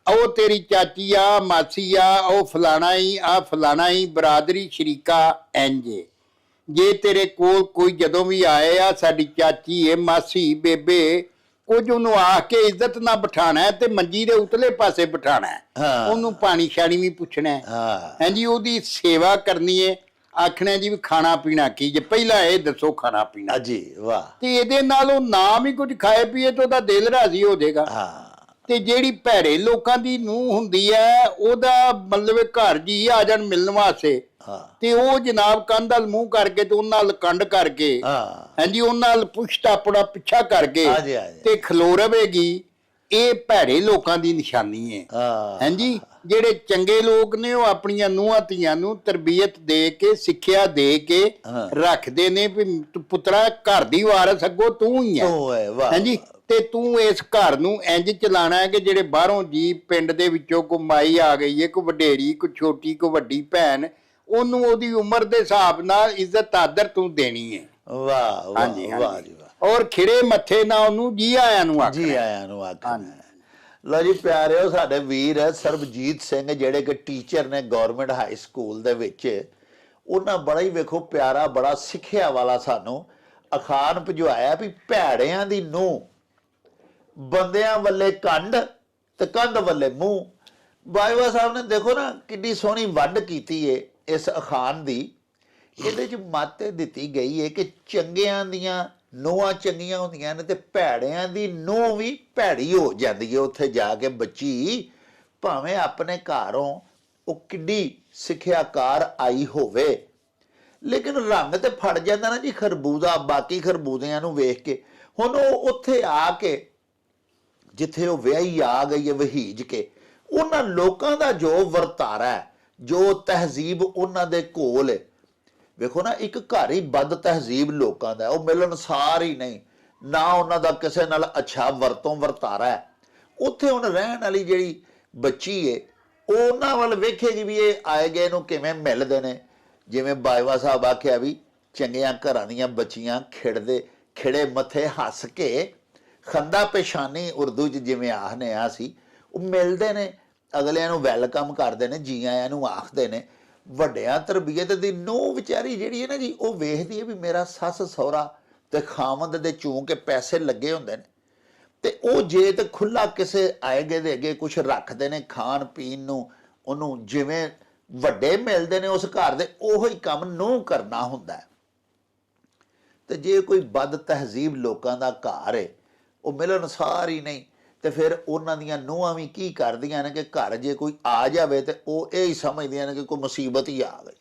ਉਹ ਤੇਰੀ ਚਾਚੀ ਆ, ਮਾਸੀ ਆ, ਉਹ ਫਲਾਣਾ ਹੀ ਆ, ਫਲਾਣਾ ਹੀ ਬਰਾਦਰੀ ਸ਼ਰੀਕਾ ਇੰਜੇ। ਜੇ ਤੇਰੇ ਕੋਲ ਕੋਈ ਜਦੋਂ ਵੀ ਆਏ ਆ ਸਾਡੀ ਚਾਚੀ ਏ, ਮਾਸੀ, ਬੇਬੇ, ਕੁਝ ਉਹਨੂੰ ਆ ਕੇ ਇੱਜ਼ਤ ਨਾਲ ਬਿਠਾਣਾ ਹੈ ਤੇ ਮੰਜੀ ਦੇ ਉਤਲੇ ਪਾਸੇ ਬਿਠਾਣਾ ਹੈ। ਉਹਨੂੰ ਪਾਣੀ ਸ਼ਾਣੀ ਵੀ ਪੁੱਛਣਾ ਹੈ। ਹਾਂਜੀ। ਉਹਦੀ ਸੇਵਾ ਕਰਨੀ ਹੈ। ਆਖਣਾ ਜੀ ਵੀ ਖਾਣਾ ਪੀਣਾ ਕੀ ਜੇ, ਪਹਿਲਾਂ ਇਹ ਦੱਸੋ ਖਾਣਾ ਪੀਣਾ ਜੀ। ਵਾਹ। ਤੇ ਇਹਦੇ ਨਾਲ ਉਹ ਨਾਮ ਹੀ ਕੁਝ ਖਾਏ ਪੀਏ ਤੇ ਉਹਦਾ ਦਿਲ ਰਾਜ਼ੀ ਹੋ ਜਾਏਗਾ। ਤੇ ਜਿਹੜੀ ਭੈੜੇ ਲੋਕਾਂ ਦੀ ਨੂੰਹ ਹੁੰਦੀ ਹੈ ਉਹਦਾ ਮਤਲਬ ਘਰ ਜੀ ਆ ਜਾਣ ਮਿਲਣ ਵਾਸਤੇ ਤੇ ਉਹ ਜਨਾਬ ਕੰਧ ਵੱਲ ਮੂੰਹ ਕਰਕੇ ਤੇ ਉਹਨਾਂ ਨਾਲ ਕੰਡ ਕਰਕੇ ਹਾਂਜੀ ਉਹਨਾਂ ਨਾਲ ਪੁਸ਼ਤ ਆਪਣਾ ਪਿੱਛਾ ਕਰਕੇ ਤੇ ਖਲੋ ਰਵੇਗੀ। ਇਹ ਭੈੜੇ ਲੋਕਾਂ ਦੀ ਨਿਸ਼ਾਨੀ ਹੈ। ਹਾਂਜੀ। ਜਿਹੜੇ ਚੰਗੇ ਲੋਕ ਨੇ ਉਹ ਆਪਣੀਆਂ ਨੂੰਹਾਂ ਧੀਆਂ ਨੂੰ ਤਰਬੀਅਤ ਦੇ ਕੇ, ਸਿੱਖਿਆ ਦੇ ਕੇ ਰੱਖਦੇ ਨੇ ਵੀ ਪੁੱਤਰਾ ਘਰ ਦੀ ਵਾਰਸ ਅੱਗੋਂ ਤੂੰ ਹੀ ਹੈ। ਹਾਂਜੀ। ਤੇ ਤੂੰ ਇਸ ਘਰ ਨੂੰ ਇੰਜ ਚਲਾਣਾ ਹੈ ਕਿ ਜਿਹੜੇ ਬਾਹਰੋਂ ਜੀ ਪਿੰਡ ਦੇ ਵਿੱਚੋਂ ਕੋਈ ਮਾਈ ਆ ਗਈ ਹੈ, ਕੋਈ ਵਡੇਰੀ, ਕੋਈ ਛੋਟੀ, ਕੋਈ ਵੱਡੀ ਭੈਣ, ਉਹਨੂੰ ਉਹਦੀ ਉਮਰ ਦੇ ਹਿਸਾਬ ਨਾਲ ਇੱਜ਼ਤ ਆਦਰ ਤੂੰ ਦੇਣੀ ਹੈ। ਵਾਹ। ਹਾਂਜੀ ਵਾਹ ਜੀ ਵਾਹ। ਔਰ ਖਿੜੇ ਮੱਥੇ ਨਾਲ ਉਹਨੂੰ ਜੀ ਆਇਆਂ ਨੂੰ ਆਖਣਾ। ਜੀ ਆਇਆਂ ਨੂੰ ਆਖਣਾ। ਲਓ ਜੀ ਪਿਆਰਿਓ, ਸਾਡੇ ਵੀਰ ਸਰਬਜੀਤ ਸਿੰਘ ਜਿਹੜੇ ਕਿ ਟੀਚਰ ਨੇ ਗਵਰਨਮੈਂਟ ਹਾਈ ਸਕੂਲ ਦੇ ਵਿੱਚ, ਉਹਨਾਂ ਬੜਾ ਹੀ ਵੇਖੋ ਪਿਆਰਾ, ਬੜਾ ਸਿੱਖਿਆ ਵਾਲਾ ਸਾਨੂੰ ਅਖਾਣ ਭਿਜਵਾਇਆ ਵੀ ਭੈੜਿਆਂ ਦੀ ਨੂੰਹ ਬੰਦਿਆਂ ਵੱਲੇ ਕੰਡ ਤੇ ਕੰਧ ਵੱਲੇ ਮੂੰਹ। ਬਾਜਵਾ ਸਾਹਿਬ ਨੇ ਦੇਖੋ ਨਾ ਕਿੰਨੀ ਸੋਹਣੀ ਵੰਡ ਕੀਤੀ ਏ ਇਸ ਅਖਾਣ ਦੀ। ਇਹਦੇ 'ਚ ਮੱਤ ਦਿੱਤੀ ਗਈ ਹੈ ਕਿ ਚੰਗਿਆਂ ਦੀਆਂ ਨੂੰਹਾਂ ਚੰਗੀਆਂ ਹੁੰਦੀਆਂ ਨੇ ਤੇ ਭੈੜਿਆਂ ਦੀ ਨੂੰਹ ਵੀ ਭੈੜੀ ਹੋ ਜਾਂਦੀ ਹੈ ਉੱਥੇ ਜਾ ਕੇ। ਬੱਚੀ ਭਾਵੇਂ ਆਪਣੇ ਘਰੋਂ ਉਹ ਕਿੱਡੀ ਸਿੱਖਿਆਕਾਰ ਆਈ ਹੋਵੇ, ਲੇਕਿਨ ਰੰਗ ਤੇ ਫੜ ਜਾਂਦਾ ਨਾ ਜੀ ਖਰਬੂਜ਼ਾ ਬਾਕੀ ਖਰਬੂਜ਼ਿਆਂ ਨੂੰ ਵੇਖ ਕੇ। ਹੁਣ ਉਹ ਉੱਥੇ ਆ ਕੇ ਜਿੱਥੇ ਉਹ ਵਿਆਹੀ ਆ ਗਈ ਹੈ ਵਹੀਜ ਕੇ, ਉਹਨਾਂ ਲੋਕਾਂ ਦਾ ਜੋ ਵਰਤਾਰਾ ਹੈ, ਜੋ ਤਹਿਜ਼ੀਬ ਉਹਨਾਂ ਦੇ ਕੋਲ ਹੈ, ਵੇਖੋ ਨਾ ਇੱਕ ਘਰ ਹੀ ਬਦ ਤਹਿਜ਼ੀਬ ਲੋਕਾਂ ਦਾ, ਉਹ ਮਿਲਣਸਾਰ ਹੀ ਨਹੀਂ, ਨਾ ਉਹਨਾਂ ਦਾ ਕਿਸੇ ਨਾਲ ਅੱਛਾ ਵਰਤੋਂ ਵਰਤਾਰਾ ਹੈ। ਉੱਥੇ ਹੁਣ ਰਹਿਣ ਵਾਲੀ ਜਿਹੜੀ ਬੱਚੀ ਏ ਉਹ ਉਹਨਾਂ ਵੱਲ ਵੇਖੇਗੀ ਵੀ ਇਹ ਆਏ ਗਏ ਨੂੰ ਕਿਵੇਂ ਮਿਲਦੇ ਨੇ। ਜਿਵੇਂ ਬਾਜਵਾ ਸਾਹਿਬ ਆਖਿਆ ਵੀ ਚੰਗਿਆਂ ਘਰਾਂ ਦੀਆਂ ਬੱਚੀਆਂ ਖਿੜੇ ਮੱਥੇ ਹੱਸ ਕੇ ਖੰਦਾ ਪੇਸ਼ਾਨੀ ਉਰਦੂ 'ਚ ਜਿਵੇਂ ਆਖਦੇ ਆ ਅਸੀਂ, ਉਹ ਮਿਲਦੇ ਨੇ, ਅਗਲਿਆਂ ਨੂੰ ਵੈਲਕਮ ਕਰਦੇ ਨੇ, ਜੀ ਆਇਆਂ ਨੂੰ ਆਖਦੇ ਨੇ। ਵੱਡਿਆਂ ਤਰਬੀਅਤ ਦੀ ਨੂੰਹ ਵਿਚਾਰੀ ਜਿਹੜੀ ਹੈ ਨਾ ਜੀ, ਉਹ ਵੇਖਦੀ ਹੈ ਵੀ ਮੇਰਾ ਸੱਸ ਸਹੁਰਾ ਤੇ ਖਾਵੰਦ ਦੇ ਚੂੰ ਕੇ ਪੈਸੇ ਲੱਗੇ ਹੁੰਦੇ ਨੇ, ਤੇ ਉਹ ਜੇ ਤੇ ਖੁੱਲਾ ਕਿਸੇ ਆਏ ਗਏ ਦੇ ਅੱਗੇ ਕੁਝ ਰੱਖਦੇ ਨੇ ਖਾਣ ਪੀਣ ਨੂੰ, ਉਹਨੂੰ ਜਿਵੇਂ ਵੱਡੇ ਮਿਲਦੇ ਨੇ ਉਸ ਘਰ ਦੇ ਉਹੀ ਕੰਮ ਨੂੰਹ ਕਰਨਾ ਹੁੰਦਾ ਹੈ। ਤੇ ਜੇ ਕੋਈ ਬਦ ਤਹਿਜ਼ੀਬ ਲੋਕਾਂ ਦਾ ਘਰ ਹੈ, ਉਹ ਮਿਲਣਸਾਰ ਹੀ ਨਹੀਂ, ਤੇ ਫਿਰ ਉਹਨਾਂ ਦੀਆਂ ਨੂੰਹਾਂ ਵੀ ਕੀ ਕਰਦੀਆਂ ਨੇ ਕਿ ਘਰ ਜੇ ਕੋਈ ਆ ਜਾਵੇ ਤੇ ਉਹ ਇਹ ਹੀ ਸਮਝਦੀਆਂ ਨੇ ਕਿ ਕੋਈ ਮੁਸੀਬਤ ਹੀ ਆ ਗਈ।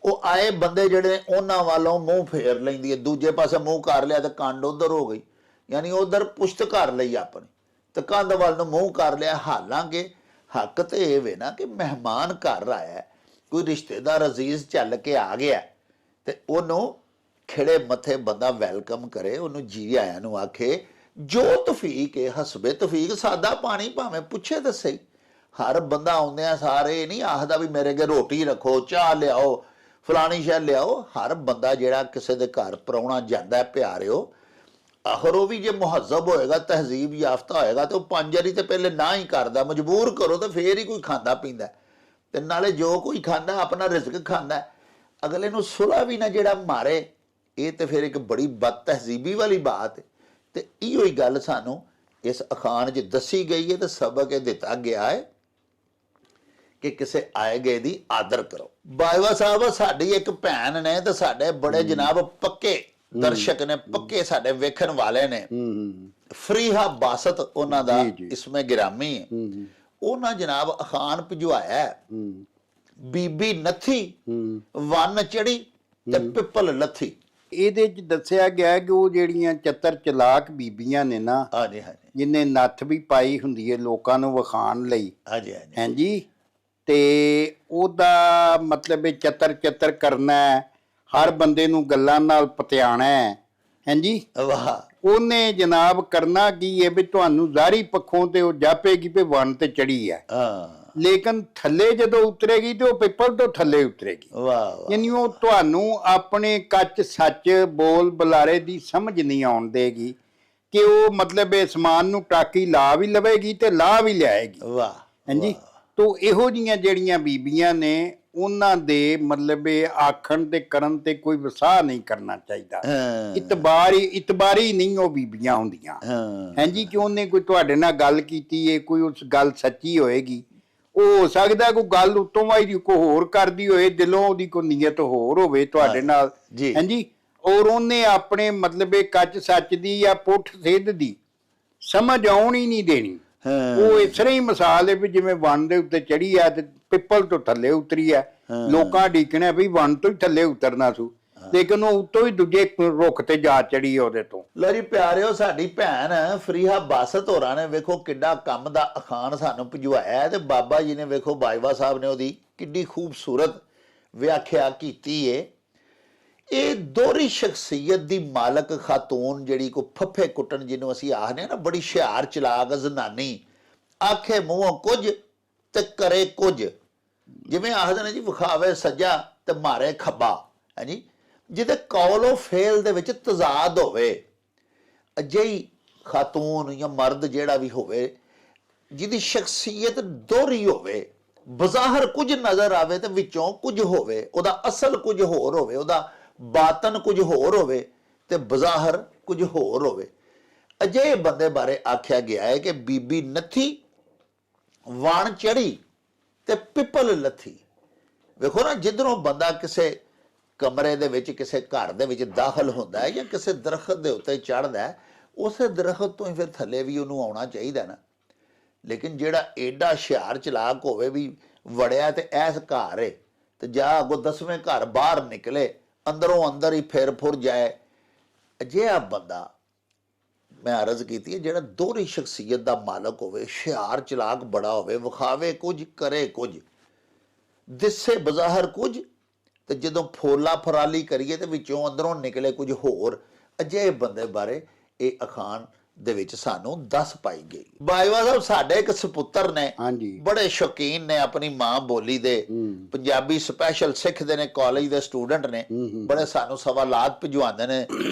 ਉਹ ਆਏ ਬੰਦੇ ਜਿਹੜੇ ਉਹਨਾਂ ਵੱਲੋਂ ਮੂੰਹ ਫੇਰ ਲੈਂਦੀ ਹੈ, ਦੂਜੇ ਪਾਸੇ ਮੂੰਹ ਕਰ ਲਿਆ ਤੇ ਕੰਡ ਉਧਰ ਹੋ ਗਈ, ਯਾਨੀ ਉਧਰ ਪੁਸ਼ਤ ਕਰ ਲਈ ਆਪਣੀ ਤੇ ਕੰਧ ਵੱਲ ਨੂੰ ਮੂੰਹ ਕਰ ਲਿਆ। ਹਾਲਾਂਕਿ ਹੱਕ ਤੇ ਇਹ ਵੇ ਨਾ ਕਿ ਮਹਿਮਾਨ ਘਰ ਆਇਆ, ਕੋਈ ਰਿਸ਼ਤੇਦਾਰ ਅਜ਼ੀਜ਼ ਚੱਲ ਕੇ ਆ ਗਿਆ, ਤੇ ਉਹਨੂੰ ਖਿੜੇ ਮੱਥੇ ਬੰਦਾ ਵੈਲਕਮ ਕਰੇ, ਉਹਨੂੰ ਜੀ ਆਇਆਂ ਨੂੰ ਆਖੇ, ਜੋ ਤਫੀਕ ਹੈ ਹਸਬੇ ਤਫੀਕ, ਸਾਦਾ ਪਾਣੀ ਭਾਵੇਂ ਪੁੱਛੇ ਤਾਂ ਸਹੀ। ਹਰ ਬੰਦਾ ਆਉਂਦਿਆਂ ਸਾਰੇ ਨਹੀਂ ਆਖਦਾ ਵੀ ਮੇਰੇ ਅੱਗੇ ਰੋਟੀ ਰੱਖੋ, ਚਾਹ ਲਿਆਓ, ਫਲਾਣੀ ਸ਼ੈ ਲਿਆਓ। ਹਰ ਬੰਦਾ ਜਿਹੜਾ ਕਿਸੇ ਦੇ ਘਰ ਪ੍ਰਾਹੁਣਾ ਜਾਂਦਾ ਪਿਆਰਿਓ, ਆਖਰ ਉਹ ਵੀ ਜੇ ਮੁਹੱਜ਼ਬ ਹੋਏਗਾ, ਤਹਿਜ਼ੀਬ ਯਾਫਤਾ ਹੋਏਗਾ, ਤੇ ਉਹ 5 ਵਾਰੀ ਤੇ ਪਹਿਲੇ ਨਾ ਹੀ ਕਰਦਾ, ਮਜਬੂਰ ਕਰੋ ਤੇ ਫੇਰ ਹੀ ਕੋਈ ਖਾਂਦਾ ਪੀਂਦਾ। ਤੇ ਨਾਲੇ ਜੋ ਕੋਈ ਖਾਂਦਾ ਆਪਣਾ ਰਿਜ਼ਕ ਖਾਂਦਾ, ਅਗਲੇ ਨੂੰ ਸੁਲਾ ਵੀ ਨਾ ਜਿਹੜਾ ਮਾਰੇ, ਇਹ ਤੇ ਫਿਰ ਇੱਕ ਬੜੀ ਬਦ ਤਹਿਜ਼ੀਬੀ ਵਾਲੀ ਬਾਤ ਹੈ। ਤੇ ਇਹੋ ਹੀ ਗੱਲ ਸਾਨੂੰ ਇਸ ਅਖਾਣ 'ਚ ਦੱਸੀ ਗਈ ਹੈ ਤੇ ਸਬਕ ਇਹ ਦਿੱਤਾ ਗਿਆ ਹੈ ਕਿ ਕਿਸੇ ਆਏ ਗਏ ਦੀ ਆਦਰ ਕਰੋ। ਬਾਜਵਾ ਸਾਹਿਬ ਸਾਡੀ ਇੱਕ ਭੈਣ ਨੇ ਤੇ ਸਾਡੇ ਬੜੇ ਜਨਾਬ ਪੱਕੇ ਦਰਸ਼ਕ ਨੇ, ਪੱਕੇ ਸਾਡੇ ਵੇਖਣ ਵਾਲੇ ਨੇ, ਫਰੀਹਾ ਬਾਸਤ ਉਹਨਾਂ ਦਾ ਇਸਮੇ ਗਿਰਾਮੀ ਹੈ। ਉਹਨਾਂ ਜਨਾਬ ਅਖਾਣ ਭਿਜਵਾਇਆ, ਬੀਬੀ ਨੱਥੀ ਵੰਨ ਚੜੀ ਤੇ ਪਿੱਪਲ ਲੱਥੀ। ਇਹਦੇ 'ਚ ਦੱਸਿਆ ਗਿਆ ਕਿ ਉਹ ਜਿਹੜੀਆਂ ਚਤਰ ਚਲਾਕ ਬੀਬੀਆਂ ਨੇ ਨਾ, ਹਾਂਜੀ ਹਾਂਜੀ, ਜਿਹਨੇ ਨੱਥ ਵੀ ਪਾਈ ਹੁੰਦੀ ਹੈ ਲੋਕਾਂ ਨੂੰ ਵਿਖਾਉਣ ਲਈ, ਹਾਂਜੀ ਹਾਂਜੀ, ਹਾਂਜੀ, ਤੇ ਉਹਦਾ ਮਤਲਬ ਇਹ ਚਤਰ ਕਰਨਾ ਹੈ, ਹਰ ਬੰਦੇ ਨੂੰ ਗੱਲਾਂ ਨਾਲ ਪਤਿਆਣਾ ਹੈ, ਹਾਂਜੀ। ਵਾਹ, ਉਹਨੇ ਜਨਾਬ ਕਰਨਾ ਕੀ ਹੈ ਵੀ ਤੁਹਾਨੂੰ ਜ਼ਾਹਰੀ ਪੱਖੋਂ ਤੇ ਉਹ ਜਾਪੇਗੀ ਵੀ ਵਣ ਤੇ ਚੜੀ ਹੈ, ਲੇਕਿਨ ਥੱਲੇ ਜਦੋਂ ਉਤਰੇਗੀ ਤੇ ਉਹ ਪਿੱਪਲ ਤੋਂ ਥੱਲੇ ਉਤਰੇਗੀ। ਵਾਹ, ਯਾਨੀ ਉਹ ਤੁਹਾਨੂੰ ਆਪਣੇ ਕੱਚ ਸੱਚ ਬੋਲ ਬੁਲਾਰੇ ਦੀ ਸਮਝ ਨਹੀਂ ਆਉਣ ਦੇਗੀ ਕਿ ਉਹ ਮਤਲਬ ਇਹ ਸਮਾਨ ਨੂੰ ਟਾਕੀ ਲਾ ਵੀ ਲਵੇਗੀ ਤੇ ਲਾ ਵੀ ਲਿਆਏਗੀ। ਵਾਹ, ਹਾਂਜੀ। ਤੋ ਇਹੋ ਜੀਆਂ ਜਿਹੜੀਆਂ ਬੀਬੀਆਂ ਨੇ, ਉਹਨਾਂ ਦੇ ਮਤਲਬ ਇਹ ਆਖਣ ਤੇ ਕਰਨ ਤੇ ਕੋਈ ਵਸਾਹ ਨਹੀਂ ਕਰਨਾ ਚਾਹੀਦਾ। ਇਤਬਾਰੀ ਨਹੀਂ ਉਹ ਬੀਬੀਆਂ ਹੁੰਦੀਆਂ, ਹਾਂਜੀ, ਕਿ ਉਹਨੇ ਕੋਈ ਤੁਹਾਡੇ ਨਾਲ ਗੱਲ ਕੀਤੀ ਹੈ, ਕੋਈ ਉਸ ਗੱਲ ਸੱਚੀ ਹੋਏਗੀ, ਉਹ ਹੋ ਸਕਦਾ ਕੋਈ ਗੱਲ ਉੱਤੋਂ ਵਾਈ ਕੋਈ ਹੋਰ ਕਰਦੀ ਹੋਏ, ਦਿਲੋਂ ਉਹਦੀ ਕੋਈ ਨੀਅਤ ਹੋਰ ਹੋਵੇ ਤੁਹਾਡੇ ਨਾਲ, ਹਾਂਜੀ, ਔਰ ਉਹਨੇ ਆਪਣੇ ਮਤਲਬ ਇਹ ਕੱਚ ਸੱਚ ਦੀ ਜਾਂ ਪੁੱਠ ਸਿੱਧ ਦੀ ਸਮਝ ਆਉਣ ਹੀ ਨਹੀਂ ਦੇਣੀ। ਉਹ ਇਸ ਤਰ੍ਹਾਂ ਹੀ ਮਿਸਾਲ ਹੈ ਵੀ ਜਿਵੇਂ ਵਣ ਦੇ ਉੱਤੇ ਚੜੀ ਆ ਤੇ ਪਿੱਪਲ ਤੋਂ ਥੱਲੇ ਉਤਰੀ ਆ, ਲੋਕਾਂ ਡੀਕਣਾ ਵੀ ਵਣ ਤੋਂ ਹੀ ਥੱਲੇ ਉਤਰਨਾ ਸੂ, ਲੇਕਿਨ ਉਹ ਉੱਤੋਂ ਹੀ ਦੂਜੇ ਰੁੱਖ ਤੇ ਜਾ ਚੜੀ ਉਹਦੇ ਤੋਂ। ਲੋ ਜੀ ਪਿਆਰਿਓ, ਸਾਡੀ ਭੈਣ ਫਰੀਹਾ ਬਾਸਤ ਹੋਰਾਂ ਨੇ ਵੇਖੋ ਕਿੱਡਾ ਕੰਮ ਦਾ ਅਖਾਣ ਸਾਨੂੰ ਭਿਜਵਾਇਆ, ਤੇ ਬਾਬਾ ਜੀ ਨੇ ਵੇਖੋ ਬਾਜਵਾ ਸਾਹਿਬ ਨੇ ਉਹਦੀ ਕਿੱਡੀ ਖੂਬਸੂਰਤ ਵਿਆਖਿਆ ਕੀਤੀ ਏ। ਇਹ ਦੋਹਰੀ ਸ਼ਖਸੀਅਤ ਦੀ ਮਾਲਕ ਖਾਤੂਨ ਜਿਹੜੀ ਕੋ ਫੱਫੇ ਕੁੱਟਣ ਜਿਹਨੂੰ ਅਸੀਂ ਆਖਦੇ ਹਾਂ ਨਾ, ਬੜੀ ਹੁਸ਼ਿਆਰ ਚਲਾਕ ਜ਼ਨਾਨੀ, ਆਖੇ ਮੂੰਹੋਂ ਕੁਝ ਤੇ ਕਰੇ ਕੁਝ, ਜਿਵੇਂ ਆਖਦੇ ਨੇ ਜੀ ਵਿਖਾਵੇ ਸੱਜਾ ਤੇ ਮਾਰੇ ਖੱਬਾ, ਹਾਂਜੀ, ਜਿਹਦੇ ਕੌਲੋ ਫੇਲ ਦੇ ਵਿੱਚ ਤਜ਼ਾਦ ਹੋਵੇ। ਅਜਿਹੀ ਖਾਤੂਨ ਜਾਂ ਮਰਦ ਜਿਹੜਾ ਵੀ ਹੋਵੇ ਜਿਹਦੀ ਸ਼ਖਸੀਅਤ ਦੋਹਰੀ ਹੋਵੇ, ਬਜ਼ਾਹਰ ਕੁਝ ਨਜ਼ਰ ਆਵੇ ਤੇ ਵਿੱਚੋਂ ਕੁਝ ਹੋਵੇ, ਉਹਦਾ ਅਸਲ ਕੁਝ ਹੋਰ ਹੋਵੇ, ਉਹਦਾ ਬਾਤਨ ਕੁਝ ਹੋਰ ਹੋਵੇ ਤੇ ਬਜ਼ਾਹਰ ਕੁਝ ਹੋਰ ਹੋਵੇ। ਅਜਿਹੇ ਬੰਦੇ ਬਾਰੇ ਆਖਿਆ ਗਿਆ ਹੈ ਕਿ ਬੀਬੀ ਨੱਥੀ ਵਾਣ ਚੜੀ ਤੇ ਪਿੱਪਲ ਲੱਥੀ। ਵੇਖੋ ਨਾ, ਜਿੱਧਰੋਂ ਬੰਦਾ ਕਿਸੇ ਕਮਰੇ ਦੇ ਵਿੱਚ, ਕਿਸੇ ਘਰ ਦੇ ਵਿੱਚ ਦਾਖਲ ਹੁੰਦਾ ਹੈ ਜਾਂ ਕਿਸੇ ਦਰਖਤ ਦੇ ਉੱਤੇ ਚੜ੍ਹਦਾ ਹੈ, ਉਸੇ ਦਰਖਤ ਤੋਂ ਹੀ ਫਿਰ ਥੱਲੇ ਵੀ ਉਹਨੂੰ ਆਉਣਾ ਚਾਹੀਦਾ ਨਾ। ਲੇਕਿਨ ਜਿਹੜਾ ਐਡਾ ਹੁਸ਼ਿਆਰ ਚਲਾਕ ਹੋਵੇ ਵੀ ਵੜਿਆ ਤੇ ਐਸ ਘਰ ਏ ਤੇ ਜਾ ਅੱਗੋਂ 10ਵੇਂ ਘਰ ਬਾਹਰ ਨਿਕਲੇ, ਅੰਦਰੋਂ ਅੰਦਰ ਹੀ ਫਿਰ ਫੁਰ ਜਾਏ, ਅਜਿਹਾ ਬੰਦਾ ਮੈਂ ਅਰਜ਼ ਕੀਤੀ ਹੈ ਜਿਹੜਾ ਦੋਹਰੀ ਸ਼ਖਸੀਅਤ ਦਾ ਮਾਲਕ ਹੋਵੇ, ਹੁਸ਼ਿਆਰ ਚਲਾਕ ਬੜਾ ਹੋਵੇ, ਵਿਖਾਵੇ ਕੁਝ ਕਰੇ ਕੁਝ, ਦਿਸੇ ਬਜ਼ਾਹਰ ਕੁਝ ਤੇ ਜਦੋਂ ਫੋਲਾ ਫਰਾਲੀ ਕਰੀਏ ਤੇ ਵਿੱਚੋਂ ਅੰਦਰੋਂ ਨਿਕਲੇ ਕੁਝ ਹੋਰ। ਅਜਿਹੇ ਬੰਦੇ ਬਾਰੇ ਇਹ ਅਖਾਣ ਦੇ ਵਿੱਚ ਸਾਨੂੰ ਦੱਸ ਪਾਈ ਗਈ। ਬਾਜਵਾ ਸਾਹਿਬ, ਸਾਡੇ ਇੱਕ ਸਪੁੱਤਰ ਨੇ, ਹਾਂਜੀ, ਬੜੇ ਸ਼ੌਕੀਨ ਨੇ ਆਪਣੀ ਮਾਂ ਬੋਲੀ ਦੇ, ਪੰਜਾਬੀ ਸਪੈਸ਼ਲ ਸਿੱਖਦੇ ਨੇ, ਕਾਲਜ ਦੇ ਸਟੂਡੈਂਟ ਨੇ, ਬੜੇ ਸਾਨੂੰ ਸਵਾਲਾਤ ਭਿਜਵਾਉਂਦੇ ਨੇ।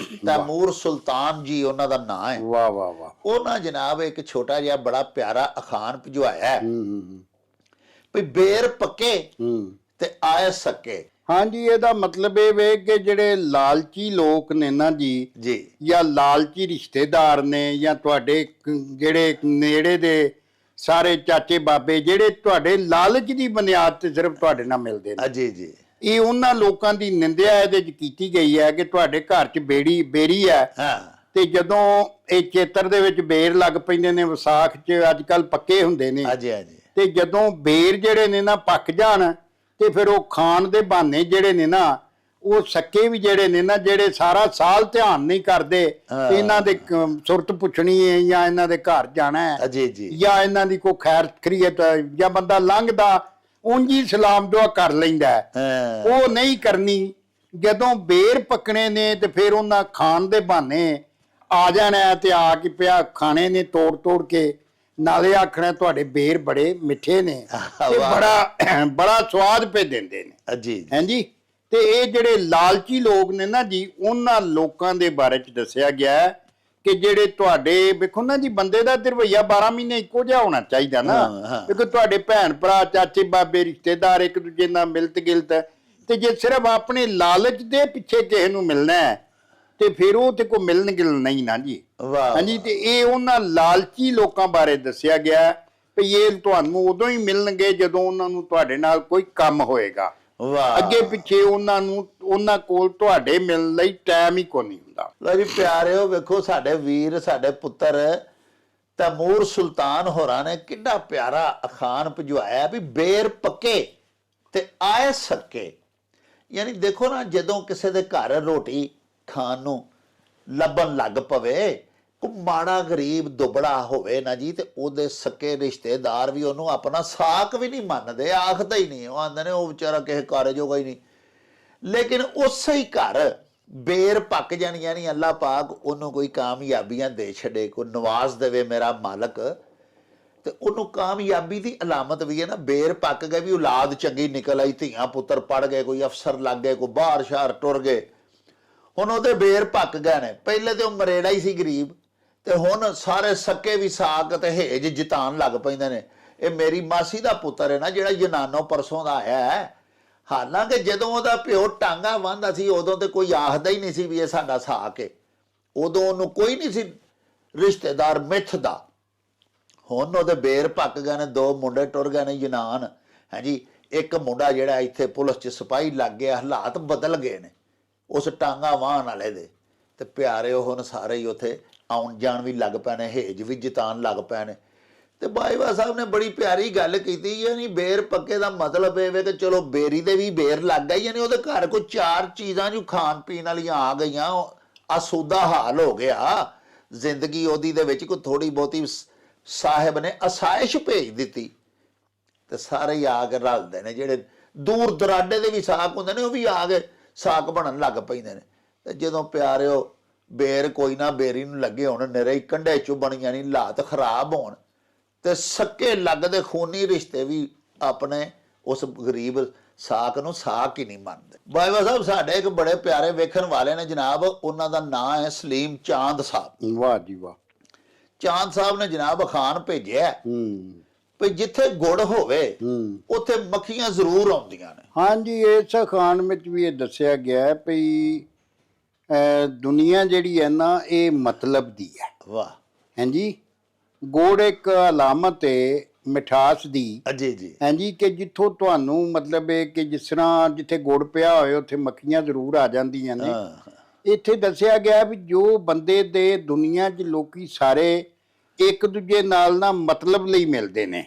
ਤੈਮੂਰ ਸੁਲਤਾਨ ਜੀ ਉਹਨਾਂ ਦਾ ਨਾਂ ਹੈ। ਵਾਹ ਵਾਹ ਵਾਹ। ਉਹਨਾਂ ਜਨਾਬ ਇੱਕ ਛੋਟਾ ਜਿਹਾ ਬੜਾ ਪਿਆਰਾ ਅਖਾਣ ਭਿਜਵਾਇਆ ਹੈ ਵੀ ਬੇਰ ਪੱਕੇ ਤੇ ਆਏ ਸਕੇ। ਹਾਂਜੀ, ਇਹਦਾ ਮਤਲਬ ਇਹ ਵੇ ਕਿ ਜਿਹੜੇ ਲਾਲਚੀ ਲੋਕ ਨੇ ਨਾ ਜੀ, ਜਾਂ ਲਾਲਚੀ ਰਿਸ਼ਤੇਦਾਰ ਨੇ, ਜਾਂ ਤੁਹਾਡੇ ਜਿਹੜੇ ਨੇੜੇ ਦੇ ਸਾਰੇ ਚਾਚੇ ਬਾਬੇ ਜਿਹੜੇ ਤੁਹਾਡੇ ਲਾਲਚ ਦੀ ਬੁਨਿਆਦ ਤੇ ਸਿਰਫ ਤੁਹਾਡੇ ਨਾਲ ਮਿਲਦੇ ਨੇ, ਜੀ ਜੀ, ਇਹ ਉਹਨਾਂ ਲੋਕਾਂ ਦੀ ਨਿੰਦਿਆ ਇਹਦੇ 'ਚ ਕੀਤੀ ਗਈ ਹੈ ਕਿ ਤੁਹਾਡੇ ਘਰ 'ਚ ਬੇਰੀ ਹੈ ਤੇ ਜਦੋਂ ਇਹ ਚੇਤਰ ਦੇ ਵਿੱਚ ਬੇਰ ਲੱਗ ਪੈਂਦੇ ਨੇ, ਵਿਸਾਖ 'ਚ ਅੱਜ ਕੱਲ ਪੱਕੇ ਹੁੰਦੇ ਨੇ, ਤੇ ਜਦੋਂ ਬੇਰ ਜਿਹੜੇ ਨੇ ਨਾ ਪੱਕ ਜਾਣ ਤੇ ਫਿਰ ਉਹ ਖਾਣ ਦੇ ਬਹਾਨੇ ਜਿਹੜੇ ਨੇ ਨਾ, ਉਹ ਸੱਕੇ ਵੀ ਜਿਹੜੇ ਨੇ ਨਾ, ਜਿਹੜੇ ਸਾਰਾ ਸਾਲ ਧਿਆਨ ਨਹੀਂ ਕਰਦੇ ਇਹਨਾਂ ਦੇ ਸੁਰਤ ਪੁੱਛਣੀ ਹੈ ਜਾਂ ਇਹਨਾਂ ਦੇ ਘਰ ਜਾਣਾ ਹੈ ਜਾਂ ਇਹਨਾਂ ਦੀ ਕੋਈ ਖੈਰ ਖਰੀਅਤ ਜਾਂ ਬੰਦਾ ਲੰਘਦਾ ਉਂਝ ਸਲਾਮ ਦੁਆ ਕਰ ਲੈਂਦਾ, ਉਹ ਨਹੀਂ ਕਰਨੀ। ਜਦੋਂ ਬੇਰ ਪੱਕਣੇ ਨੇ ਤੇ ਫਿਰ ਉਹਨਾਂ ਖਾਣ ਦੇ ਬਹਾਨੇ ਆ ਜਾਣਾ ਤੇ ਆ ਕੇ ਪਿਆ ਖਾਣੇ ਨੇ ਤੋੜ ਤੋੜ ਕੇ, ਨਾਲੇ ਆਖਣਾ ਤੁਹਾਡੇ ਬੇਰ ਬੜੇ ਮਿੱਠੇ ਨੇ ਤੇ ਬੜਾ ਸਵਾਦ ਪੇ ਦਿੰਦੇ ਨੇ ਜੀ। ਹਾਂਜੀ, ਤੇ ਇਹ ਜਿਹੜੇ ਲਾਲਚੀ ਲੋਕ ਨੇ ਨਾ ਜੀ, ਉਹਨਾਂ ਲੋਕਾਂ ਦੇ ਬਾਰੇ ਚ ਦੱਸਿਆ ਗਿਆ ਕਿ ਜਿਹੜੇ ਤੁਹਾਡੇ, ਵੇਖੋ ਨਾ ਜੀ, ਬੰਦੇ ਦਾ ਰਵੱਈਆ 12 ਮਹੀਨੇ ਇੱਕੋ ਜਿਹਾ ਹੋਣਾ ਚਾਹੀਦਾ ਨਾ। ਕਿਉਂਕਿ ਤੁਹਾਡੇ ਭੈਣ ਭਰਾ, ਚਾਚੇ ਬਾਬੇ, ਰਿਸ਼ਤੇਦਾਰ ਇੱਕ ਦੂਜੇ ਨਾਲ ਮਿਲਤ ਗਿਲਤ, ਤੇ ਜੇ ਸਿਰਫ ਆਪਣੇ ਲਾਲਚ ਦੇ ਪਿੱਛੇ ਕਿਸੇ ਨੂੰ ਮਿਲਣਾ ਹੈ ਤੇ ਫਿਰ ਉਹ ਤੇ ਕੋਈ ਮਿਲਣ ਗਿਲਣ ਨਹੀਂ ਨਾ ਜੀ। ਹਾਂਜੀ, ਤੇ ਇਹ ਉਹਨਾਂ ਲਾਲਚੀ ਲੋਕਾਂ ਬਾਰੇ ਦੱਸਿਆ ਗਿਆ ਵੀ ਇਹ ਤੁਹਾਨੂੰ ਉਦੋਂ ਹੀ ਮਿਲਣਗੇ ਜਦੋਂ ਉਹਨਾਂ ਨੂੰ ਤੁਹਾਡੇ ਨਾਲ ਕੋਈ ਕੰਮ ਹੋਏਗਾ। ਅੱਗੇ ਪਿੱਛੇ ਉਹਨਾਂ ਕੋਲ ਤੁਹਾਡੇ ਮਿਲਣ ਲਈ ਟਾਈਮ ਹੀ ਕੋਈ ਨਹੀਂ ਹੁੰਦਾ। ਲਓ ਜੀ ਪਿਆਰਿਓ, ਵੇਖੋ ਸਾਡੇ ਵੀਰ, ਸਾਡੇ ਪੁੱਤਰ ਤੈਮੂਰ ਸੁਲਤਾਨ ਹੋਰਾਂ ਨੇ ਕਿੰਨਾ ਪਿਆਰਾ ਅਖਾਣ ਭਿਜਵਾਇਆ ਵੀ ਬੇਰ ਪੱਕੇ ਤੇ ਆਏ ਸਕੇ। ਯਾਨੀ ਦੇਖੋ ਨਾ, ਜਦੋਂ ਕਿਸੇ ਦੇ ਘਰ ਰੋਟੀ ਖਾਣ ਨੂੰ ਲੱਭਣ ਲੱਗ ਪਵੇ, ਕੋਈ ਮਾੜਾ ਗਰੀਬ ਦੁਬੜਾ ਹੋਵੇ ਨਾ ਜੀ, ਤੇ ਉਹਦੇ ਸਕੇ ਰਿਸ਼ਤੇਦਾਰ ਵੀ ਉਹਨੂੰ ਆਪਣਾ ਸਾਕ ਵੀ ਨਹੀਂ ਮੰਨਦੇ, ਆਖਦਾ ਹੀ ਨਹੀਂ, ਉਹ ਆਂਦੇ ਨੇ ਉਹ ਵਿਚਾਰਾ ਕਿਸੇ ਕਾਰਜ ਜੋਗਾ ਹੀ ਨਹੀਂ। ਲੇਕਿਨ ਉਸੇ ਹੀ ਘਰ ਬੇਰ ਪੱਕ ਜਾਣੀ, ਯਾਨੀ ਅੱਲਾਹ ਪਾਕ ਉਹਨੂੰ ਕੋਈ ਕਾਮਯਾਬੀਆਂ ਦੇ ਛੱਡੇ, ਕੋਈ ਨਵਾਜ਼ ਦੇਵੇ ਮੇਰਾ ਮਾਲਕ, ਤੇ ਉਹਨੂੰ ਕਾਮਯਾਬੀ ਦੀ ਅਲਾਮਤ ਵੀ ਹੈ ਨਾ, ਬੇਰ ਪੱਕ ਗਏ ਵੀ ਔਲਾਦ ਚੰਗੀ ਨਿਕਲ ਆਈ, ਧੀਆਂ ਪੁੱਤਰ ਪੜ ਗਏ, ਕੋਈ ਅਫਸਰ ਲੱਗ ਗਏ, ਕੋਈ ਬਾਹਰ ਸ਼ਹਿਰ ਟੁਰ ਗਏ। ਹੁਣ ਉਹਦੇ ਬੇਰ ਪੱਕ ਗਏ ਨੇ, ਪਹਿਲੇ ਤੇ ਉਹ ਮਰੇੜਾ ਹੀ ਸੀ ਗਰੀਬ, ਤੇ ਹੁਣ ਸਾਰੇ ਸੱਕੇ ਵੀ ਸਾਕ ਤੇ ਹੇਜ ਜਿਤਾਨ ਲੱਗ ਪੈਂਦੇ ਨੇ। ਇਹ ਮੇਰੀ ਮਾਸੀ ਦਾ ਪੁੱਤਰ ਹੈ ਨਾ, ਜਿਹੜਾ ਯਨਾਨੋਂ ਪਰਸੋਂ ਦਾ ਆਇਆ ਹੈ। ਹਾਲਾਂਕਿ ਜਦੋਂ ਉਹਦਾ ਪਿਓ ਟਾਂਗਾ ਵਾਂਦਾ ਸੀ, ਉਦੋਂ ਤੇ ਕੋਈ ਆਖਦਾ ਹੀ ਨਹੀਂ ਸੀ ਵੀ ਇਹ ਸਾਡਾ ਸਾਕ ਹੈ, ਉਦੋਂ ਉਹਨੂੰ ਕੋਈ ਨਹੀਂ ਸੀ ਰਿਸ਼ਤੇਦਾਰ ਮਿੱਥਦਾ। ਹੁਣ ਉਹਦੇ ਬੇਰ ਪੱਕ ਗਏ ਨੇ, 2 ਮੁੰਡੇ ਟੁਰ ਗਏ ਨੇ ਯਨਾਨ। ਹਾਂਜੀ, ਇੱਕ ਮੁੰਡਾ ਜਿਹੜਾ ਇੱਥੇ ਪੁਲਿਸ 'ਚ ਸਿਪਾਹੀ ਲੱਗ ਗਿਆ, ਹਾਲਾਤ ਬਦਲ ਗਏ ਨੇ ਉਸ ਟਾਂਗਾ ਵਾਹਣ ਵਾਲੇ ਦੇ। ਤੇ ਪਿਆਰੇ ਹੁਣ ਸਾਰੇ ਹੀ ਉੱਥੇ ਆਉਣ ਜਾਣ ਵੀ ਲੱਗ ਪਏ ਨੇ, ਹੇਜ ਵੀ ਜਿਤਾਨ ਲੱਗ ਪਏ ਨੇ। ਤੇ ਬਾਜਵਾ ਸਾਹਿਬ ਨੇ ਬੜੀ ਪਿਆਰੀ ਗੱਲ ਕੀਤੀ, ਯਾਨੀ ਬੇਰ ਪੱਕੇ ਦਾ ਮਤਲਬ ਇਹ ਵੇ ਕਿ ਚਲੋ ਬੇਰੀ ਦੇ ਵੀ ਬੇਰ ਲੱਗ ਗਈ, ਯਾਨੀ ਉਹਦੇ ਘਰ ਕੋਈ 4 ਚੀਜ਼ਾਂ ਜੋ ਖਾਣ ਪੀਣ ਵਾਲੀਆਂ ਆ ਗਈਆਂ, ਆਸੂਦਾ ਹਾਲ ਹੋ ਗਿਆ ਜ਼ਿੰਦਗੀ ਉਹਦੀ ਦੇ ਵਿੱਚ, ਕੋਈ ਥੋੜੀ ਬਹੁਤੀ ਸਾਹਿਬ ਨੇ ਅਸਾਇਸ਼ ਭੇਜ ਦਿੱਤੀ ਤੇ ਸਾਰੇ ਹੀ ਆ ਕੇ ਰਲਦੇ ਨੇ। ਜਿਹੜੇ ਦੂਰ ਦਰਾਡੇ ਦੇ ਵੀ ਸਾਕ ਹੁੰਦੇ ਨੇ, ਉਹ ਵੀ ਆ ਕੇ ਸਾਕ ਬਣਨ ਲੱਗ ਪੈਂਦੇ ਨੇ। ਤੇ ਜਦੋਂ ਪਿਆਰਿਓ ਬੇਰ ਕੋਈ ਨਾ ਬੇਰੀ ਨੂੰ ਲੱਗੇ ਹੋਣ, ਨਿਰੇ ਹੀ ਕੰਢੇ ਚੁੱਭਣ, ਯਾਨੀ ਹਾਲਾਤ ਖਰਾਬ ਹੋਣ, ਤੇ ਸੱਕੇ ਲੱਗਦੇ ਖੂਨੀ ਰਿਸ਼ਤੇ ਵੀ ਆਪਣੇ ਉਸ ਗਰੀਬ ਸਾਕ ਨੂੰ ਸਾਕ ਹੀ ਨਹੀਂ ਮੰਨਦੇ। ਬਾਜਵਾ ਸਾਹਿਬ ਸਾਡੇ ਇੱਕ ਬੜੇ ਪਿਆਰੇ ਵੇਖਣ ਵਾਲੇ ਨੇ ਜਨਾਬ, ਉਹਨਾਂ ਦਾ ਨਾਂ ਹੈ ਸਲੀਮ ਚਾਂਦ ਸਾਹਿਬ। ਵਾਹ ਜੀ ਵਾਹ। ਚਾਂਦ ਸਾਹਿਬ ਨੇ ਜਨਾਬ ਅਖਾਣ ਭੇਜਿਆ ਵੀ ਜਿੱਥੇ ਗੁੜ ਹੋਵੇ ਉੱਥੇ ਮੱਖੀਆਂ ਜ਼ਰੂਰ ਆਉਂਦੀਆਂ ਨੇ। ਹਾਂਜੀ, ਇਸ ਅਖਾਣ ਵਿੱਚ ਵੀ ਇਹ ਦੱਸਿਆ ਗਿਆ ਹੈ ਵੀ ਦੁਨੀਆ ਜਿਹੜੀ ਹੈ ਨਾ ਇਹ ਮਤਲਬ ਦੀ ਹੈ। ਵਾਹ। ਹਾਂਜੀ, ਗੁੜ ਇੱਕ ਅਲਾਮਤ ਹੈ ਮਿਠਾਸ ਦੀ। ਜੀ ਜੀ। ਹਾਂਜੀ, ਕਿ ਜਿੱਥੋਂ ਤੁਹਾਨੂੰ ਮਤਲਬ ਇਹ ਕਿ ਜਿਸ ਤਰ੍ਹਾਂ ਜਿੱਥੇ ਗੁੜ ਪਿਆ ਹੋਏ ਉੱਥੇ ਮੱਖੀਆਂ ਜ਼ਰੂਰ ਆ ਜਾਂਦੀਆਂ ਨੇ। ਇੱਥੇ ਦੱਸਿਆ ਗਿਆ ਵੀ ਜੋ ਬੰਦੇ ਦੇ ਦੁਨੀਆ 'ਚ ਲੋਕੀ ਸਾਰੇ ਇੱਕ ਦੂਜੇ ਨਾਲ ਨਾ ਮਤਲਬ ਲਈ ਮਿਲਦੇ ਨੇ,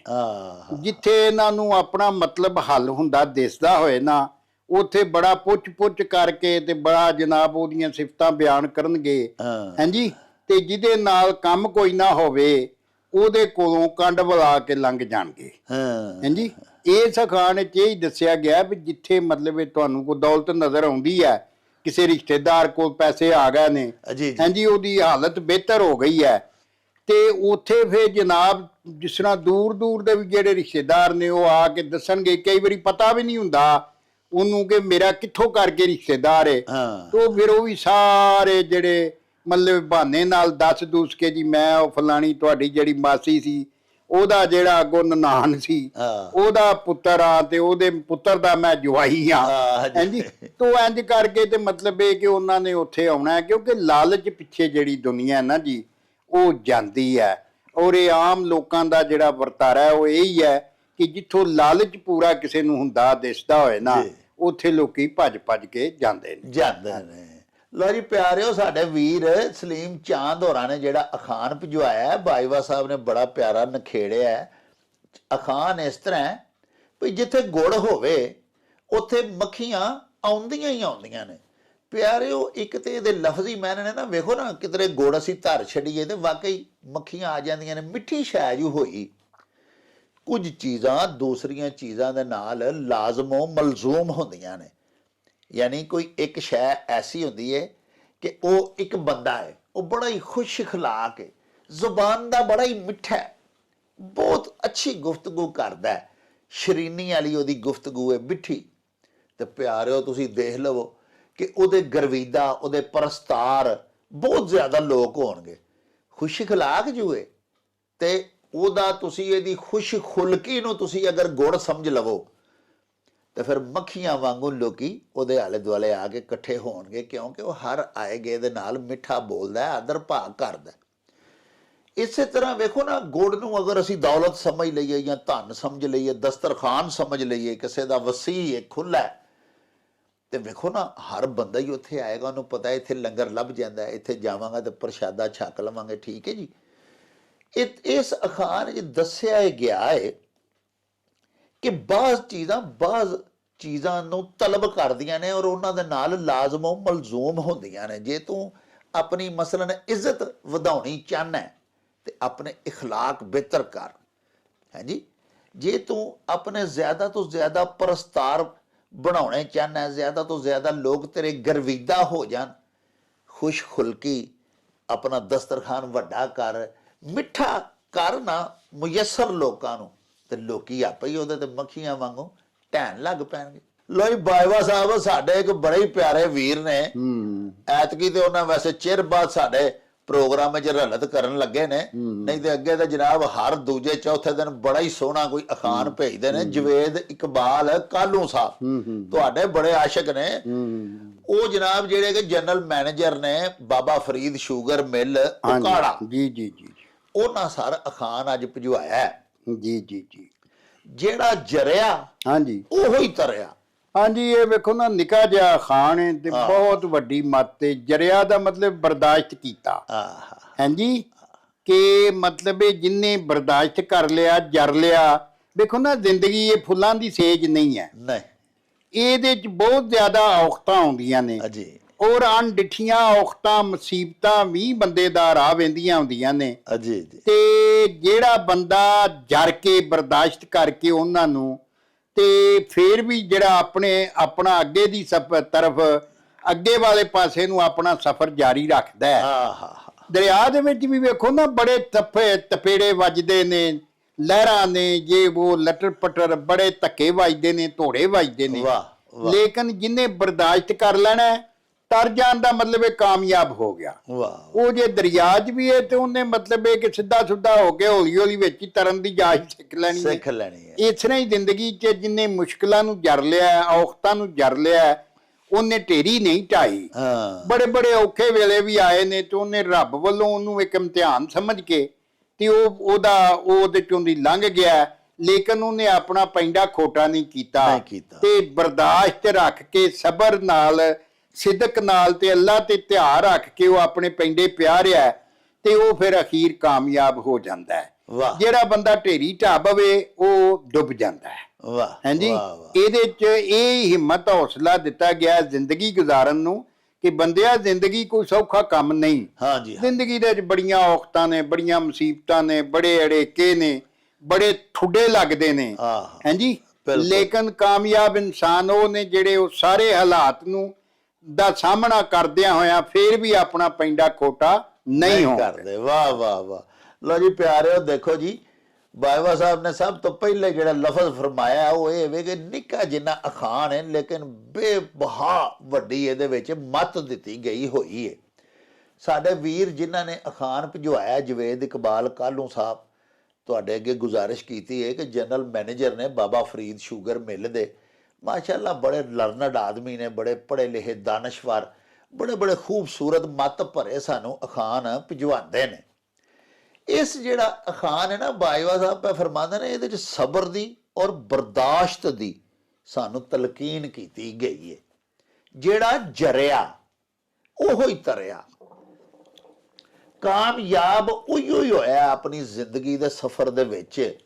ਜਿੱਥੇ ਇਹਨਾਂ ਨੂੰ ਆਪਣਾ ਮਤਲਬ ਹੱਲ ਹੁੰਦਾ ਦਿਸਦਾ ਹੋਏ ਨਾ, ਉੱਥੇ ਬੜਾ ਪੁੱਛ ਕਰਕੇ ਤੇ ਬੜਾ ਜਨਾਬ ਉਹਦੀਆਂ ਸਿਫਤਾਂ ਬਿਆਨ ਕਰਨਗੇ। ਹਾਂਜੀ, ਤੇ ਜਿਹਦੇ ਨਾਲ ਕੰਮ ਕੋਈ ਨਾ ਹੋਵੇ ਉਹਦੇ ਕੋਲੋਂ ਕੰਡ ਬੁਲਾ ਕੇ ਲੰਘ ਜਾਣਗੇ। ਹਾਂਜੀ, ਇਸ ਅਖਾਣ ਵਿੱਚ ਇਹ ਹੀ ਦੱਸਿਆ ਗਿਆ ਵੀ ਜਿੱਥੇ ਮਤਲਬ ਇਹ ਤੁਹਾਨੂੰ ਕੋਈ ਦੌਲਤ ਨਜ਼ਰ ਆਉਂਦੀ ਹੈ, ਕਿਸੇ ਰਿਸ਼ਤੇਦਾਰ ਕੋਲ ਪੈਸੇ ਆ ਗਏ ਨੇ, ਹਾਂਜੀ, ਉਹਦੀ ਹਾਲਤ ਬਿਹਤਰ ਹੋ ਗਈ ਹੈ, ਤੇ ਉੱਥੇ ਫਿਰ ਜਨਾਬ ਜਿਸ ਤਰ੍ਹਾਂ ਦੂਰ ਦੇ ਵੀ ਜਿਹੜੇ ਰਿਸ਼ਤੇਦਾਰ ਨੇ ਉਹ ਆ ਕੇ ਦੱਸਣਗੇ। ਕਈ ਵਾਰੀ ਪਤਾ ਵੀ ਨਹੀਂ ਹੁੰਦਾ ਉਹਨੂੰ ਕਿ ਮੇਰਾ ਕਿੱਥੋਂ ਕਰਕੇ ਰਿਸ਼ਤੇਦਾਰ ਹੈ, ਤੇ ਫਿਰ ਉਹ ਵੀ ਸਾਰੇ ਜਿਹੜੇ ਮਤਲਬ ਬਹਾਨੇ ਨਾਲ ਦੱਸ ਕੇ ਜੀ ਮੈਂ ਉਹ ਫਲਾਣੀ ਤੁਹਾਡੀ ਜਿਹੜੀ ਮਾਸੀ ਸੀ ਉਹਦਾ ਜਿਹੜਾ ਅੱਗੋਂ ਨਨਾਣ ਸੀ ਉਹਦਾ ਪੁੱਤਰ ਆ, ਤੇ ਉਹਦੇ ਪੁੱਤਰ ਦਾ ਮੈਂ ਜਵਾਈ ਆ। ਹਾਂਜੀ, ਤੋ ਇੰਜ ਕਰਕੇ ਤੇ ਮਤਲਬ ਇਹ ਕਿ ਉਹਨਾਂ ਨੇ ਉੱਥੇ ਆਉਣਾ, ਕਿਉਂਕਿ ਲਾਲਚ ਪਿੱਛੇ ਜਿਹੜੀ ਦੁਨੀਆ ਹੈ ਨਾ ਜੀ ਉਹ ਜਾਂਦੀ ਹੈ। ਔਰ ਇਹ ਆਮ ਲੋਕਾਂ ਦਾ ਜਿਹੜਾ ਵਰਤਾਰਾ ਉਹ ਇਹੀ ਹੈ ਕਿ ਜਿੱਥੋਂ ਲਾਲਚ ਪੂਰਾ ਕਿਸੇ ਨੂੰ ਹੁੰਦਾ ਦਿਸਦਾ ਹੋਏ ਨਾ, ਉੱਥੇ ਲੋਕੀ ਭੱਜ ਕੇ ਜਾਂਦੇ ਨੇ। ਲੋ ਜੀ ਪਿਆਰਿਓ, ਸਾਡੇ ਵੀਰ ਸਲੀਮ ਚਾਂਦ ਹੋਰਾਂ ਨੇ ਜਿਹੜਾ ਅਖਾਣ ਭਿਜਵਾਇਆ, ਬਾਈਵਾ ਸਾਹਿਬ ਨੇ ਬੜਾ ਪਿਆਰਾ ਨਖੇੜਿਆ। ਅਖਾਣ ਇਸ ਤਰ੍ਹਾਂ ਹੈ ਵੀ ਜਿੱਥੇ ਗੁੜ ਹੋਵੇ ਉੱਥੇ ਮੱਖੀਆਂ ਆਉਂਦੀਆਂ ਹੀ ਆਉਂਦੀਆਂ ਨੇ। ਪਿਆਰਿਓ, ਇੱਕ ਤੇ ਇਹਦੇ ਲਫ਼ਜ਼ੀ ਮਾਇਨੇ ਨੇ ਨਾ, ਵੇਖੋ ਨਾ, ਕਿਧਰੇ ਗੁੜ ਅਸੀਂ ਧਰ ਛੱਡੀਏ ਤੇ ਵਾਕਈ ਮੱਖੀਆਂ ਆ ਜਾਂਦੀਆਂ ਨੇ। ਮਿੱਠੀ ਸ਼ੈ ਜੂ ਹੋਈ, ਕੁਝ ਚੀਜ਼ਾਂ ਦੂਸਰੀਆਂ ਚੀਜ਼ਾਂ ਦੇ ਨਾਲ ਲਾਜ਼ਮੋ ਮਲਜ਼ੂਮ ਹੁੰਦੀਆਂ ਨੇ। ਯਾਨੀ ਕੋਈ ਇੱਕ ਸ਼ੈ ਐਸੀ ਹੁੰਦੀ ਹੈ ਕਿ ਉਹ ਇੱਕ ਬੰਦਾ ਹੈ, ਉਹ ਬੜਾ ਹੀ ਖੁਸ਼ ਅਖਲਾਕ ਹੈ, ਜ਼ੁਬਾਨ ਦਾ ਬੜਾ ਹੀ ਮਿੱਠਾ ਹੈ, ਬਹੁਤ ਅੱਛੀ ਗੁਫ਼ਤਗੂ ਕਰਦਾ ਹੈ, ਸ਼ਰੀਨੀ ਵਾਲੀ ਉਹਦੀ ਗੁਫ਼ਤਗੂ ਹੈ, ਮਿੱਠੀ। ਤੇ ਪਿਆਰਿਓ ਤੁਸੀਂ ਦੇਖ ਲਵੋ ਕਿ ਉਹਦੇ ਗਰਵੀਦਾ, ਉਹਦੇ ਪਰਸਤਾਰ ਬਹੁਤ ਜ਼ਿਆਦਾ ਲੋਕ ਹੋਣਗੇ। ਖੁਸ਼ ਅਖਲਾਕ ਜੂਏ ਤੇ ਉਹਦਾ ਤੁਸੀਂ ਇਹਦੀ ਖੁਸ਼ ਖੁਲਕੀ ਨੂੰ ਤੁਸੀਂ ਅਗਰ ਗੁੜ ਸਮਝ ਲਵੋ ਤੇ ਫਿਰ ਮੱਖੀਆਂ ਵਾਂਗੂ ਲੋਕੀ ਉਹਦੇ ਆਲੇ ਦੁਆਲੇ ਆ ਕੇ ਇਕੱਠੇ ਹੋਣਗੇ, ਕਿਉਂਕਿ ਉਹ ਹਰ ਆਏ ਗਏ ਦੇ ਨਾਲ ਮਿੱਠਾ ਬੋਲਦਾ, ਆਦਰ ਭਾਅ ਕਰਦਾ। ਇਸੇ ਤਰ੍ਹਾਂ ਵੇਖੋ ਨਾ, ਗੁੜ ਨੂੰ ਅਗਰ ਅਸੀਂ ਦੌਲਤ ਸਮਝ ਲਈਏ ਜਾਂ ਧਨ ਸਮਝ ਲਈਏ, ਦਸਤਰਖਾਨ ਸਮਝ ਲਈਏ, ਕਿਸੇ ਦਾ ਵਸੀਹ ਹੈ, ਖੁੱਲ੍ਹਾ, ਤੇ ਵੇਖੋ ਨਾ ਹਰ ਬੰਦਾ ਹੀ ਉੱਥੇ ਆਏਗਾ, ਉਹਨੂੰ ਪਤਾ ਇੱਥੇ ਲੰਗਰ ਲੱਭ ਜਾਂਦਾ, ਇੱਥੇ ਜਾਵਾਂਗਾ ਤੇ ਪ੍ਰਸ਼ਾਦਾ ਛਕ ਲਵਾਂਗੇ। ਠੀਕ ਹੈ ਜੀ। ਇਸ ਅਖਾਣ 'ਚ ਦੱਸਿਆ ਗਿਆ ਹੈ ਕਿ ਬਾਜ਼ ਚੀਜ਼ਾਂ ਨੂੰ ਤਲਬ ਕਰਦੀਆਂ ਨੇ ਔਰ ਉਹਨਾਂ ਦੇ ਨਾਲ ਲਾਜ਼ਮੋ ਮਲਜ਼ੂਮ ਹੁੰਦੀਆਂ ਨੇ। ਜੇ ਤੂੰ ਆਪਣੀ ਮਸਲਨ ਇੱਜ਼ਤ ਵਧਾਉਣੀ ਚਾਹੁੰਦਾ ਤੇ ਆਪਣੇ ਇਖਲਾਕ ਬਿਹਤਰ ਕਰ। ਹਾਂਜੀ, ਜੇ ਤੂੰ ਆਪਣੇ ਜ਼ਿਆਦਾ ਤੋਂ ਜ਼ਿਆਦਾ ਪਰਸਤਾਰ ਬਣਾਉਣੇ ਚਾਹੁੰਦਾ, ਜ਼ਿਆਦਾ ਤੋਂ ਜ਼ਿਆਦਾ ਲੋਕ ਤੇਰੇ ਗਰਵੀਦਾ ਹੋ ਜਾਣ, ਖੁਸ਼ ਖੁਲਕੀ ਆਪਣਾ ਦਸਤਰਖਾਨ ਵੱਡਾ ਕਰ, ਮਿੱਠਾ ਕਰ ਨਾ ਮੁਯੱਸਰ ਲੋਕਾਂ ਨੂੰ, ਤੇ ਲੋਕੀ ਆਪੇ ਹੀ ਉਹਦੇ ਤੇ ਮੱਖੀਆਂ ਵਾਂਗੂ ਢਹਿਣ ਲੱਗ ਪੈਣਗੇ। ਲੋ ਜੀ ਬਾਈਵਾ ਸਾਹਿਬ ਸਾਡੇ ਇੱਕ ਬੜੇ ਹੀ ਪਿਆਰੇ ਵੀਰ ਨੇ, ਐਤਕੀ ਤੇ ਉਹਨਾਂ ਵੈਸੇ ਚਿਰ ਬਾਅਦ ਸਾਡੇ ਪ੍ਰੋਗਰਾਮ 'ਚ ਰਲਤ ਕਰਨ ਲੱਗੇ ਨੇ, ਨਹੀਂ ਤੇ ਅੱਗੇ ਤਾਂ ਜਨਾਬ ਹਰ ਦੂਜੇ ਚੌਥੇ ਦਿਨ ਬੜਾ ਹੀ ਸੋਹਣਾ ਕੋਈ ਅਖਾਣ ਭੇਜਦੇ ਨੇ। ਜਵੇਦ ਇਕਬਾਲ ਕਾਲੂ ਸਾਹਿਬ ਤੁਹਾਡੇ ਬੜੇ ਆਸ਼ਿਕ ਨੇ, ਉਹ ਜਨਾਬ ਜਿਹੜੇ ਕਿ ਜਨਰਲ ਮੈਨੇਜਰ ਨੇ ਬਾਬਾ ਫਰੀਦ ਸ਼ੂਗਰ ਮਿਲ ਉਕਾੜਾ। ਜੀ ਉਹਨਾਂ ਸਾਰ ਅਖਾਣ ਅੱਜ ਭਿਜਵਾਇਆ। ਜੀ ਜਿਹੜਾ ਜਰਿਆ ਹਾਂਜੀ ਉਹੋ ਹੀ ਤਰਿਆ। ਹਾਂਜੀ, ਇਹ ਵੇਖੋ ਨਾ, ਨਿੱਕਾ ਜਿਹਾ ਅਖਾਣ ਹੈ ਤੇ ਬਹੁਤ ਵੱਡੀ ਮੱਤ ਹੈ। ਜਰਿਆ ਦਾ ਮਤਲਬ ਬਰਦਾਸ਼ਤ ਕੀਤਾ। ਹਾਂਜੀ, ਕਿ ਮਤਲਬ ਇਹ ਜਿੰਨੇ ਬਰਦਾਸ਼ਤ ਕਰ ਲਿਆ, ਜਰ ਲਿਆ। ਵੇਖੋ ਨਾ, ਜ਼ਿੰਦਗੀ ਇਹ ਫੁੱਲਾਂ ਦੀ ਸੇਜ ਨਹੀਂ ਹੈ, ਇਹਦੇ 'ਚ ਬਹੁਤ ਜ਼ਿਆਦਾ ਔਖਤਾਂ ਆਉਂਦੀਆਂ ਨੇ, ਔਰ ਅਣਡਿੱਠੀਆਂ ਔਖਤਾਂ ਮੁਸੀਬਤਾਂ ਵੀ ਬੰਦੇ ਦਾ ਰਾਹ ਵਹਿੰਦੀਆਂ ਹੁੰਦੀਆਂ ਨੇ। ਤੇ ਜਿਹੜਾ ਬੰਦਾ ਜਰ ਕੇ ਬਰਦਾਸ਼ਤ ਕਰਕੇ ਉਹਨਾਂ ਨੂੰ, ਤੇ ਫਿਰ ਵੀ ਜਿਹੜਾ ਆਪਣਾ ਅੱਗੇ ਦੀ ਤਰਫ, ਅੱਗੇ ਵਾਲੇ ਪਾਸੇ ਨੂੰ ਆਪਣਾ ਸਫ਼ਰ ਜਾਰੀ ਰੱਖਦਾ ਹੈ। ਦਰਿਆ ਦੇ ਵਿੱਚ ਵੀ ਵੇਖੋ ਨਾ, ਬੜੇ ਤਪੇੜੇ ਵੱਜਦੇ ਨੇ, ਲਹਿਰਾਂ ਨੇ, ਜੇ ਉਹ ਲਟਰ ਪਟਰ ਬੜੇ ਧੱਕੇ ਵੱਜਦੇ ਨੇ, ਧੋੜੇ ਵੱਜਦੇ ਨੇ, ਲੇਕਿਨ ਜਿਹਨੇ ਬਰਦਾਸ਼ਤ ਕਰ ਲੈਣਾ ਤਰ ਜਾਣ ਦਾ ਮਤਲਬ ਇਹ ਕਾਮਯਾਬ ਹੋ ਗਿਆ। ਵਾਹ ਉਹ ਜੇ ਦਰਿਆ 'ਚ ਵੀ ਹੈ ਤੇ ਉਹਨੇ ਮਤਲਬ ਇਹ ਕਿ ਸਿੱਧਾ ਸੁੱਧਾ ਹੋ ਕੇ ਹੌਲੀ ਹੌਲੀ ਵਿੱਚ ਹੀ ਤਰਨ ਦੀ ਜਾਚ ਸਿੱਖ ਲੈਣੀ ਹੈ। ਸਿੱਖ ਲੈਣੀ ਹੈ। ਇਸ ਤਰ੍ਹਾਂ ਹੀ ਜ਼ਿੰਦਗੀ 'ਚ ਜਿੰਨੇ ਮੁਸ਼ਕਲਾਂ ਨੂੰ ਜਰ ਲਿਆ, ਔਖਤਾਂ ਨੂੰ ਜਰ ਲਿਆ, ਉਹਨੇ ਢੇਰੀ ਨਹੀਂ ਢਾਈ। ਬੜੇ ਬੜੇ ਔਖੇ ਵੇਲੇ ਵੀ ਆਏ ਨੇ ਤੇ ਉਹਨੇ ਰੱਬ ਵੱਲੋਂ ਉਹਨੂੰ ਇੱਕ ਇਮਤਿਹਾਨ ਸਮਝ ਕੇ ਤੇ ਉਹਦੇ ਚੋਂ ਦੀ ਲੰਘ ਗਿਆ, ਲੇਕਿਨ ਉਹਨੇ ਆਪਣਾ ਪੈਂਡਾ ਖੋਟਾ ਨਹੀਂ ਕੀਤਾ ਤੇ ਬਰਦਾਸ਼ਤ ਰੱਖ ਕੇ ਸਬਰ ਨਾਲ, ਸਿਦਕ ਨਾਲ ਤੇ ਅੱਲਾ ਤੇ ਧਿਆਨ ਰੱਖ ਕੇ ਉਹ ਆਪਣੇ ਪੈਂਡੇ ਪਿਆ ਰਿਹਾ ਤੇ ਉਹ ਫਿਰ ਅਖੀਰ ਕਾਮਯਾਬ ਹੋ ਜਾਂਦਾ ਹੈ। ਜਿਹੜਾ ਬੰਦਾ ਢੇਰੀ ਢਾ ਪਵੇ ਉਹ ਡੁੱਬ ਜਾਂਦਾ ਹੈ। ਹਾਂਜੀ, ਇਹਦੇ 'ਚ ਇਹ ਹਿੰਮਤ ਹੌਸਲਾ ਦਿੱਤਾ ਗਿਆ ਜ਼ਿੰਦਗੀ ਗੁਜ਼ਾਰਨ ਨੂੰ ਕਿ ਬੰਦਿਆ ਜ਼ਿੰਦਗੀ ਕੋਈ ਸੌਖਾ ਕੰਮ ਨਹੀਂ। ਜ਼ਿੰਦਗੀ ਦੇ ਵਿੱਚ ਬੜੀਆਂ ਔਖਤਾਂ ਨੇ, ਬੜੀਆਂ ਮੁਸੀਬਤਾਂ ਨੇ, ਬੜੇ ਅੜੇਕੇ ਨੇ, ਬੜੇ ਠੁੱਡੇ ਲੱਗਦੇ ਨੇ। ਹਾਂਜੀ, ਲੇਕਿਨ ਕਾਮਯਾਬ ਇਨਸਾਨ ਉਹ ਨੇ ਜਿਹੜੇ ਉਹ ਸਾਰੇ ਹਾਲਾਤ ਨੂੰ ਦਾ ਸਾਹਮਣਾ ਕਰਦਿਆਂ ਹੋਇਆ ਫਿਰ ਵੀ ਆਪਣਾ ਪੈਂਡਾ ਖੋਟਾ ਨਹੀਂ ਕਰਦੇ। ਵਾਹ ਵਾਹ ਵਾਹ। ਲੋ ਜੀ ਪਿਆਰਿਓ, ਦੇਖੋ ਜੀ ਬਾਜਵਾ ਸਾਹਿਬ ਨੇ ਸਭ ਤੋਂ ਪਹਿਲੇ ਜਿਹੜਾ ਲਫ਼ਜ਼ ਫਰਮਾਇਆ ਉਹ ਇਹ ਵੇ ਕਿ ਨਿੱਕਾ ਜਿੰਨਾ ਅਖਾਣ ਹੈ ਲੇਕਿਨ ਬੇਬਹਾ ਵੱਡੀ ਇਹਦੇ ਵਿੱਚ ਮੱਤ ਦਿੱਤੀ ਗਈ ਹੋਈ ਹੈ। ਸਾਡੇ ਵੀਰ ਜਿਨ੍ਹਾਂ ਨੇ ਅਖਾਣ ਭਿਜਵਾਇਆ, ਜਵੇਦ ਇਕਬਾਲ ਕਾਲੂ ਸਾਹਿਬ, ਤੁਹਾਡੇ ਅੱਗੇ ਗੁਜ਼ਾਰਿਸ਼ ਕੀਤੀ ਹੈ ਕਿ ਜਨਰਲ ਮੈਨੇਜਰ ਨੇ ਬਾਬਾ ਫਰੀਦ ਸ਼ੂਗਰ ਮਿਲ ਦੇ, ਮਾਸ਼ਾਅੱਲਾ ਬੜੇ ਲਰਨਡ ਆਦਮੀ ਨੇ, ਬੜੇ ਪੜ੍ਹੇ ਲਿਖੇ ਦਾਨਸ਼ਵਰ, ਬੜੇ ਬੜੇ ਖੂਬਸੂਰਤ ਮੱਤ ਭਰੇ ਸਾਨੂੰ ਅਖਾਣ ਭਿਜਵਾਉਂਦੇ ਨੇ। ਇਸ ਜਿਹੜਾ ਅਖਾਣ ਹੈ ਨਾ, ਬਾਜਵਾ ਸਾਹਿਬ ਪੈ ਫਰਮਾਉਂਦੇ ਨੇ, ਇਹਦੇ 'ਚ ਸਬਰ ਦੀ ਔਰ ਬਰਦਾਸ਼ਤ ਦੀ ਸਾਨੂੰ ਤਲਕੀਨ ਕੀਤੀ ਗਈ ਹੈ। ਜਿਹੜਾ ਜਰਿਆ ਉਹੋ ਹੀ ਤਰਿਆ, ਕਾਮਯਾਬ ਉਹੀਓ ਹੀ ਹੋਇਆ ਆਪਣੀ ਜ਼ਿੰਦਗੀ ਦੇ ਸਫ਼ਰ ਦੇ ਵਿੱਚ।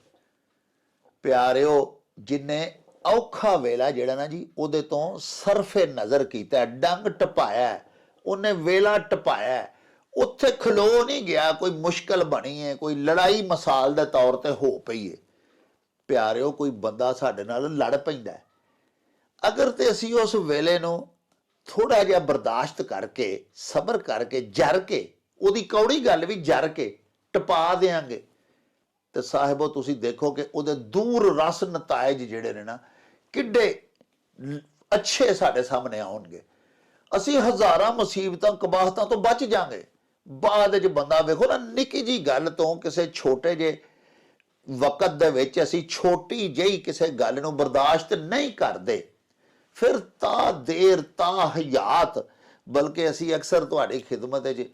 ਪਿਆਰਿਓ, ਜਿਨੇ ਔਖਾ ਵੇਲਾ ਜਿਹੜਾ ਨਾ ਜੀ ਉਹਦੇ ਤੋਂ ਸਰਫੇ ਨਜ਼ਰ ਕੀਤਾ, ਡੰਗ ਟਪਾਇਆ, ਉਹਨੇ ਵੇਲਾ ਟਪਾਇਆ, ਉੱਥੇ ਖਲੋ ਨਹੀਂ ਗਿਆ, ਕੋਈ ਮੁਸ਼ਕਲ ਬਣੀ ਹੈ, ਕੋਈ ਲੜਾਈ ਮਸਾਲ ਦੇ ਤੌਰ ਤੇ ਹੋ ਪਈ ਹੈ। ਪਿਆਰਿਓ, ਕੋਈ ਬੰਦਾ ਸਾਡੇ ਨਾਲ ਲੜ ਪੈਂਦਾ, ਅਗਰ ਤੇ ਅਸੀਂ ਉਸ ਵੇਲੇ ਨੂੰ ਥੋੜਾ ਜਿਹਾ ਬਰਦਾਸ਼ਤ ਕਰਕੇ, ਸਬਰ ਕਰਕੇ, ਜਰ ਕੇ, ਉਹਦੀ ਕੌੜੀ ਗੱਲ ਵੀ ਜਰ ਕੇ ਟਪਾ ਦੇਾਂਗੇ ਤੇ ਸਾਹਿਬੋ ਤੁਸੀਂ ਦੇਖੋ ਕਿ ਉਹਦੇ ਦੂਰ ਰਸ ਨਤਾਇਜ ਜਿਹੜੇ ਨੇ ਨਾ ਕਿੱਡੇ ਅੱਛੇ ਸਾਡੇ ਸਾਹਮਣੇ ਆਉਣਗੇ। ਅਸੀਂ ਹਜ਼ਾਰਾਂ ਮੁਸੀਬਤਾਂ ਕਬਾਹਤਾਂ ਤੋਂ ਬਚ ਜਾਾਂਗੇ। ਬਾਅਦ ਵਿੱਚ ਬੰਦਾ ਵੇਖੋ ਨਾ, ਨਿੱਕੀ ਜੀ ਗੱਲ ਤੋਂ, ਕਿਸੇ ਛੋਟੇ ਜਿਹੇ ਵਕਤ ਦੇ ਵਿੱਚ ਅਸੀਂ ਛੋਟੀ ਜਿਹੀ ਕਿਸੇ ਗੱਲ ਨੂੰ ਬਰਦਾਸ਼ਤ ਨਹੀਂ ਕਰਦੇ, ਫਿਰ ਤਾਂ ਦੇਰ ਤਾਂ ਹਯਾਤ, ਬਲਕਿ ਅਸੀਂ ਅਕਸਰ ਤੁਹਾਡੀ ਖਿਦਮਤ ਵਿੱਚ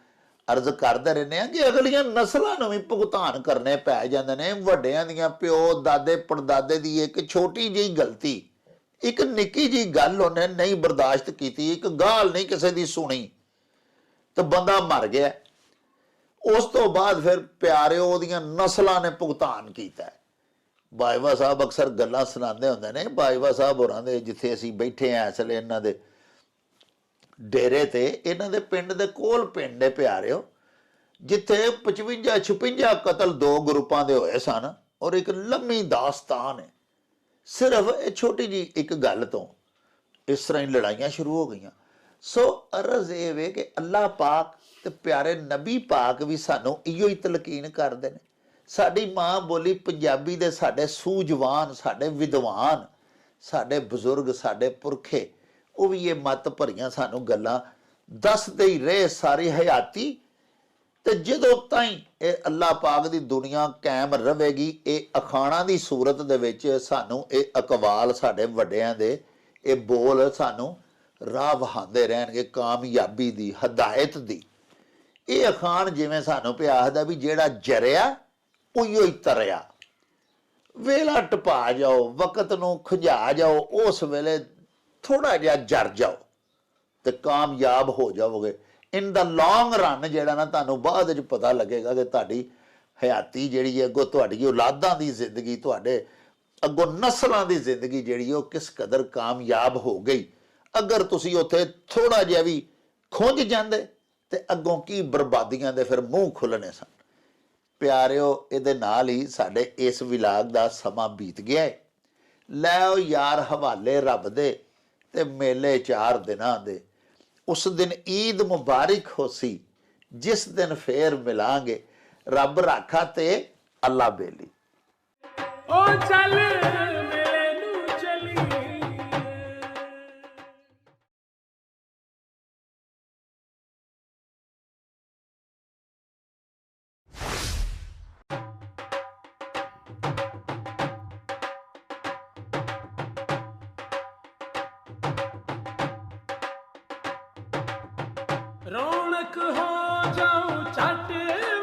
ਅਰਜ਼ ਕਰਦੇ ਰਹਿੰਦੇ ਹਾਂ ਕਿ ਅਗਲੀਆਂ ਨਸਲਾਂ ਨੂੰ ਵੀ ਭੁਗਤਾਨ ਕਰਨੇ ਪੈ ਜਾਂਦੇ ਨੇ। ਵੱਡਿਆਂ ਦੀਆਂ, ਪਿਓ ਦਾਦੇ ਪੜਦਾਦੇ ਦੀ ਇੱਕ ਛੋਟੀ ਜਿਹੀ ਗਲਤੀ, ਇੱਕ ਨਿੱਕੀ ਜਿਹੀ ਗੱਲ ਉਹਨੇ ਨਹੀਂ ਬਰਦਾਸ਼ਤ ਕੀਤੀ, ਇੱਕ ਗਾਲ ਨਹੀਂ ਕਿਸੇ ਦੀ ਸੁਣੀ ਤੇ ਬੰਦਾ ਮਰ ਗਿਆ। ਉਸ ਤੋਂ ਬਾਅਦ ਫਿਰ ਪਿਆਰਿਓ ਉਹਦੀਆਂ ਨਸਲਾਂ ਨੇ ਭੁਗਤਾਨ ਕੀਤਾ। ਬਾਜਵਾ ਸਾਹਿਬ ਅਕਸਰ ਗੱਲਾਂ ਸੁਣਾਉਂਦੇ ਹੁੰਦੇ ਨੇ, ਬਾਜਵਾ ਸਾਹਿਬ ਹੋਰਾਂ ਦੇ ਜਿੱਥੇ ਅਸੀਂ ਬੈਠੇ ਹਾਂ ਇਸ ਵੇਲੇ ਇਹਨਾਂ ਦੇ ਡੇਰੇ ਤੇ, ਇਹਨਾਂ ਦੇ ਪਿੰਡ ਦੇ ਕੋਲ ਪਿੰਡ ਹੈ ਪਿਆਰਿਓ, ਜਿੱਥੇ 55-56 ਕਤਲ ਦੋ ਗਰੁੱਪਾਂ ਦੇ ਹੋਏ ਸਨ ਔਰ ਇੱਕ ਲੰਮੀ ਦਾਸਤਾਨ ਹੈ। ਸਿਰਫ ਇਹ ਛੋਟੀ ਜੀ ਇੱਕ ਗੱਲ ਤੋਂ ਇਸ ਤਰ੍ਹਾਂ ਹੀ ਲੜਾਈਆਂ ਸ਼ੁਰੂ ਹੋ ਗਈਆਂ। ਸੋ ਅਰਜ਼ ਇਹ ਵੇ ਕਿ ਅੱਲਾਹ ਪਾਕ ਤੇ ਪਿਆਰੇ ਨਬੀ ਪਾਕ ਵੀ ਸਾਨੂੰ ਇਹੋ ਹੀ ਤਲਕੀਨ ਕਰਦੇ ਨੇ। ਸਾਡੀ ਮਾਂ ਬੋਲੀ ਪੰਜਾਬੀ ਦੇ ਸਾਡੇ ਸੂਝਵਾਨ, ਸਾਡੇ ਵਿਦਵਾਨ, ਸਾਡੇ ਬਜ਼ੁਰਗ, ਸਾਡੇ ਪੁਰਖੇ, ਉਹ ਵੀ ਇਹ ਮੱਤ ਭਰੀਆਂ ਸਾਨੂੰ ਗੱਲਾਂ ਦੱਸਦੇ ਹੀ ਰਹੇ ਸਾਰੀ ਹਯਾਤੀ। ਤੇ ਜਦੋਂ ਤਾਈਂ ਇਹ ਅੱਲਾਹ ਪਾਕ ਦੀ ਦੁਨੀਆ ਕਾਇਮ ਰਹੇਗੀ, ਇਹ ਅਖਾਣਾਂ ਦੀ ਸੂਰਤ ਦੇ ਵਿੱਚ ਸਾਨੂੰ ਇਹ ਅਕਵਾਲ, ਸਾਡੇ ਵੱਡਿਆਂ ਦੇ ਇਹ ਬੋਲ ਸਾਨੂੰ ਰਾਹ ਵਹਾਉਂਦੇ ਰਹਿਣਗੇ ਕਾਮਯਾਬੀ ਦੀ, ਹਦਾਇਤ ਦੀ। ਇਹ ਅਖਾਣ ਜਿਵੇਂ ਸਾਨੂੰ ਪਿਆ ਆਖਦਾ ਵੀ ਜਿਹੜਾ ਜਰਿਆ ਉਹੀਓ ਹੀ ਤਰਿਆ। ਵੇਲਾ ਟਪਾ ਜਾਓ, ਵਕਤ ਨੂੰ ਖੁੰਝਾ ਜਾਓ, ਉਸ ਵੇਲੇ ਥੋੜਾ ਜਿਹਾ ਜਰ ਜਾਓ ਤੇ ਕਾਮਯਾਬ ਹੋ ਜਾਓਗੇ। ਇਨ ਦਾ ਲੌਂਗ ਰਨ ਜਿਹੜਾ ਨਾ ਤੁਹਾਨੂੰ ਬਾਅਦ ਵਿੱਚ ਪਤਾ ਲੱਗੇਗਾ ਕਿ ਤੁਹਾਡੀ ਹਯਾਤੀ ਜਿਹੜੀ ਹੈ, ਅੱਗੋਂ ਤੁਹਾਡੀ ਔਲਾਦਾਂ ਦੀ ਜ਼ਿੰਦਗੀ, ਤੁਹਾਡੇ ਅੱਗੋਂ ਨਸਲਾਂ ਦੀ ਜ਼ਿੰਦਗੀ ਜਿਹੜੀ ਉਹ ਕਿਸ ਕਦਰ ਕਾਮਯਾਬ ਹੋ ਗਈ। ਅਗਰ ਤੁਸੀਂ ਉੱਥੇ ਥੋੜਾ ਜਿਹਾ ਵੀ ਖੁੰਝ ਜਾਂਦੇ ਤੇ ਅੱਗੋਂ ਕੀ ਬਰਬਾਦੀਆਂ ਦੇ ਫਿਰ ਮੂੰਹ ਖੁੱਲਣੇ ਸਨ। ਪਿਆਰਿਓ, ਇਹਦੇ ਨਾਲ ਹੀ ਸਾਡੇ ਇਸ ਵਿਲਾਗ ਦਾ ਸਮਾਂ ਬੀਤ ਗਿਆ ਹੈ। ਲੈ ਆਓ ਯਾਰ ਹਵਾਲੇ ਰੱਬ ਦੇ ਤੇ ਮੇਲੇ 4 ਦਿਨਾਂ ਦੇ। ਉਸ ਦਿਨ ਈਦ ਮੁਬਾਰਕ ਹੋਸੀ, ਜਿਸ ਦਿਨ ਫੇਰ ਮਿਲਾਂਗੇ। ਰੱਬ ਰਾਖਾ ਤੇ ਅੱਲਾ ਬੇਲੀ। ਓ ਚੱਲ ਮੇਲੇ ਨੂੰ ਚਲੀ ਰੌਣਕ ਹੋ ਜਾਉ ਛੱਟ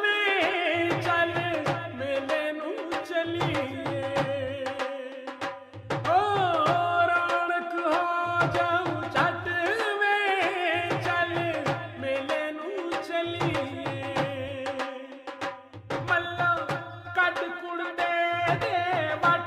ਵੇ ਚੱਲ ਮੇਲੇ ਨੂੰ ਚਲੀਏ ਓ ਰੌਣਕ ਹੋ ਜਾਉ ਛੱਟ ਵੇ ਚੱਲ ਮੇਲੇ ਨੂੰ ਚਲੀਏ ਮੱਲਾ ਕੱਢ ਕੁੜਤੇ ਦੇ ਵੱਟ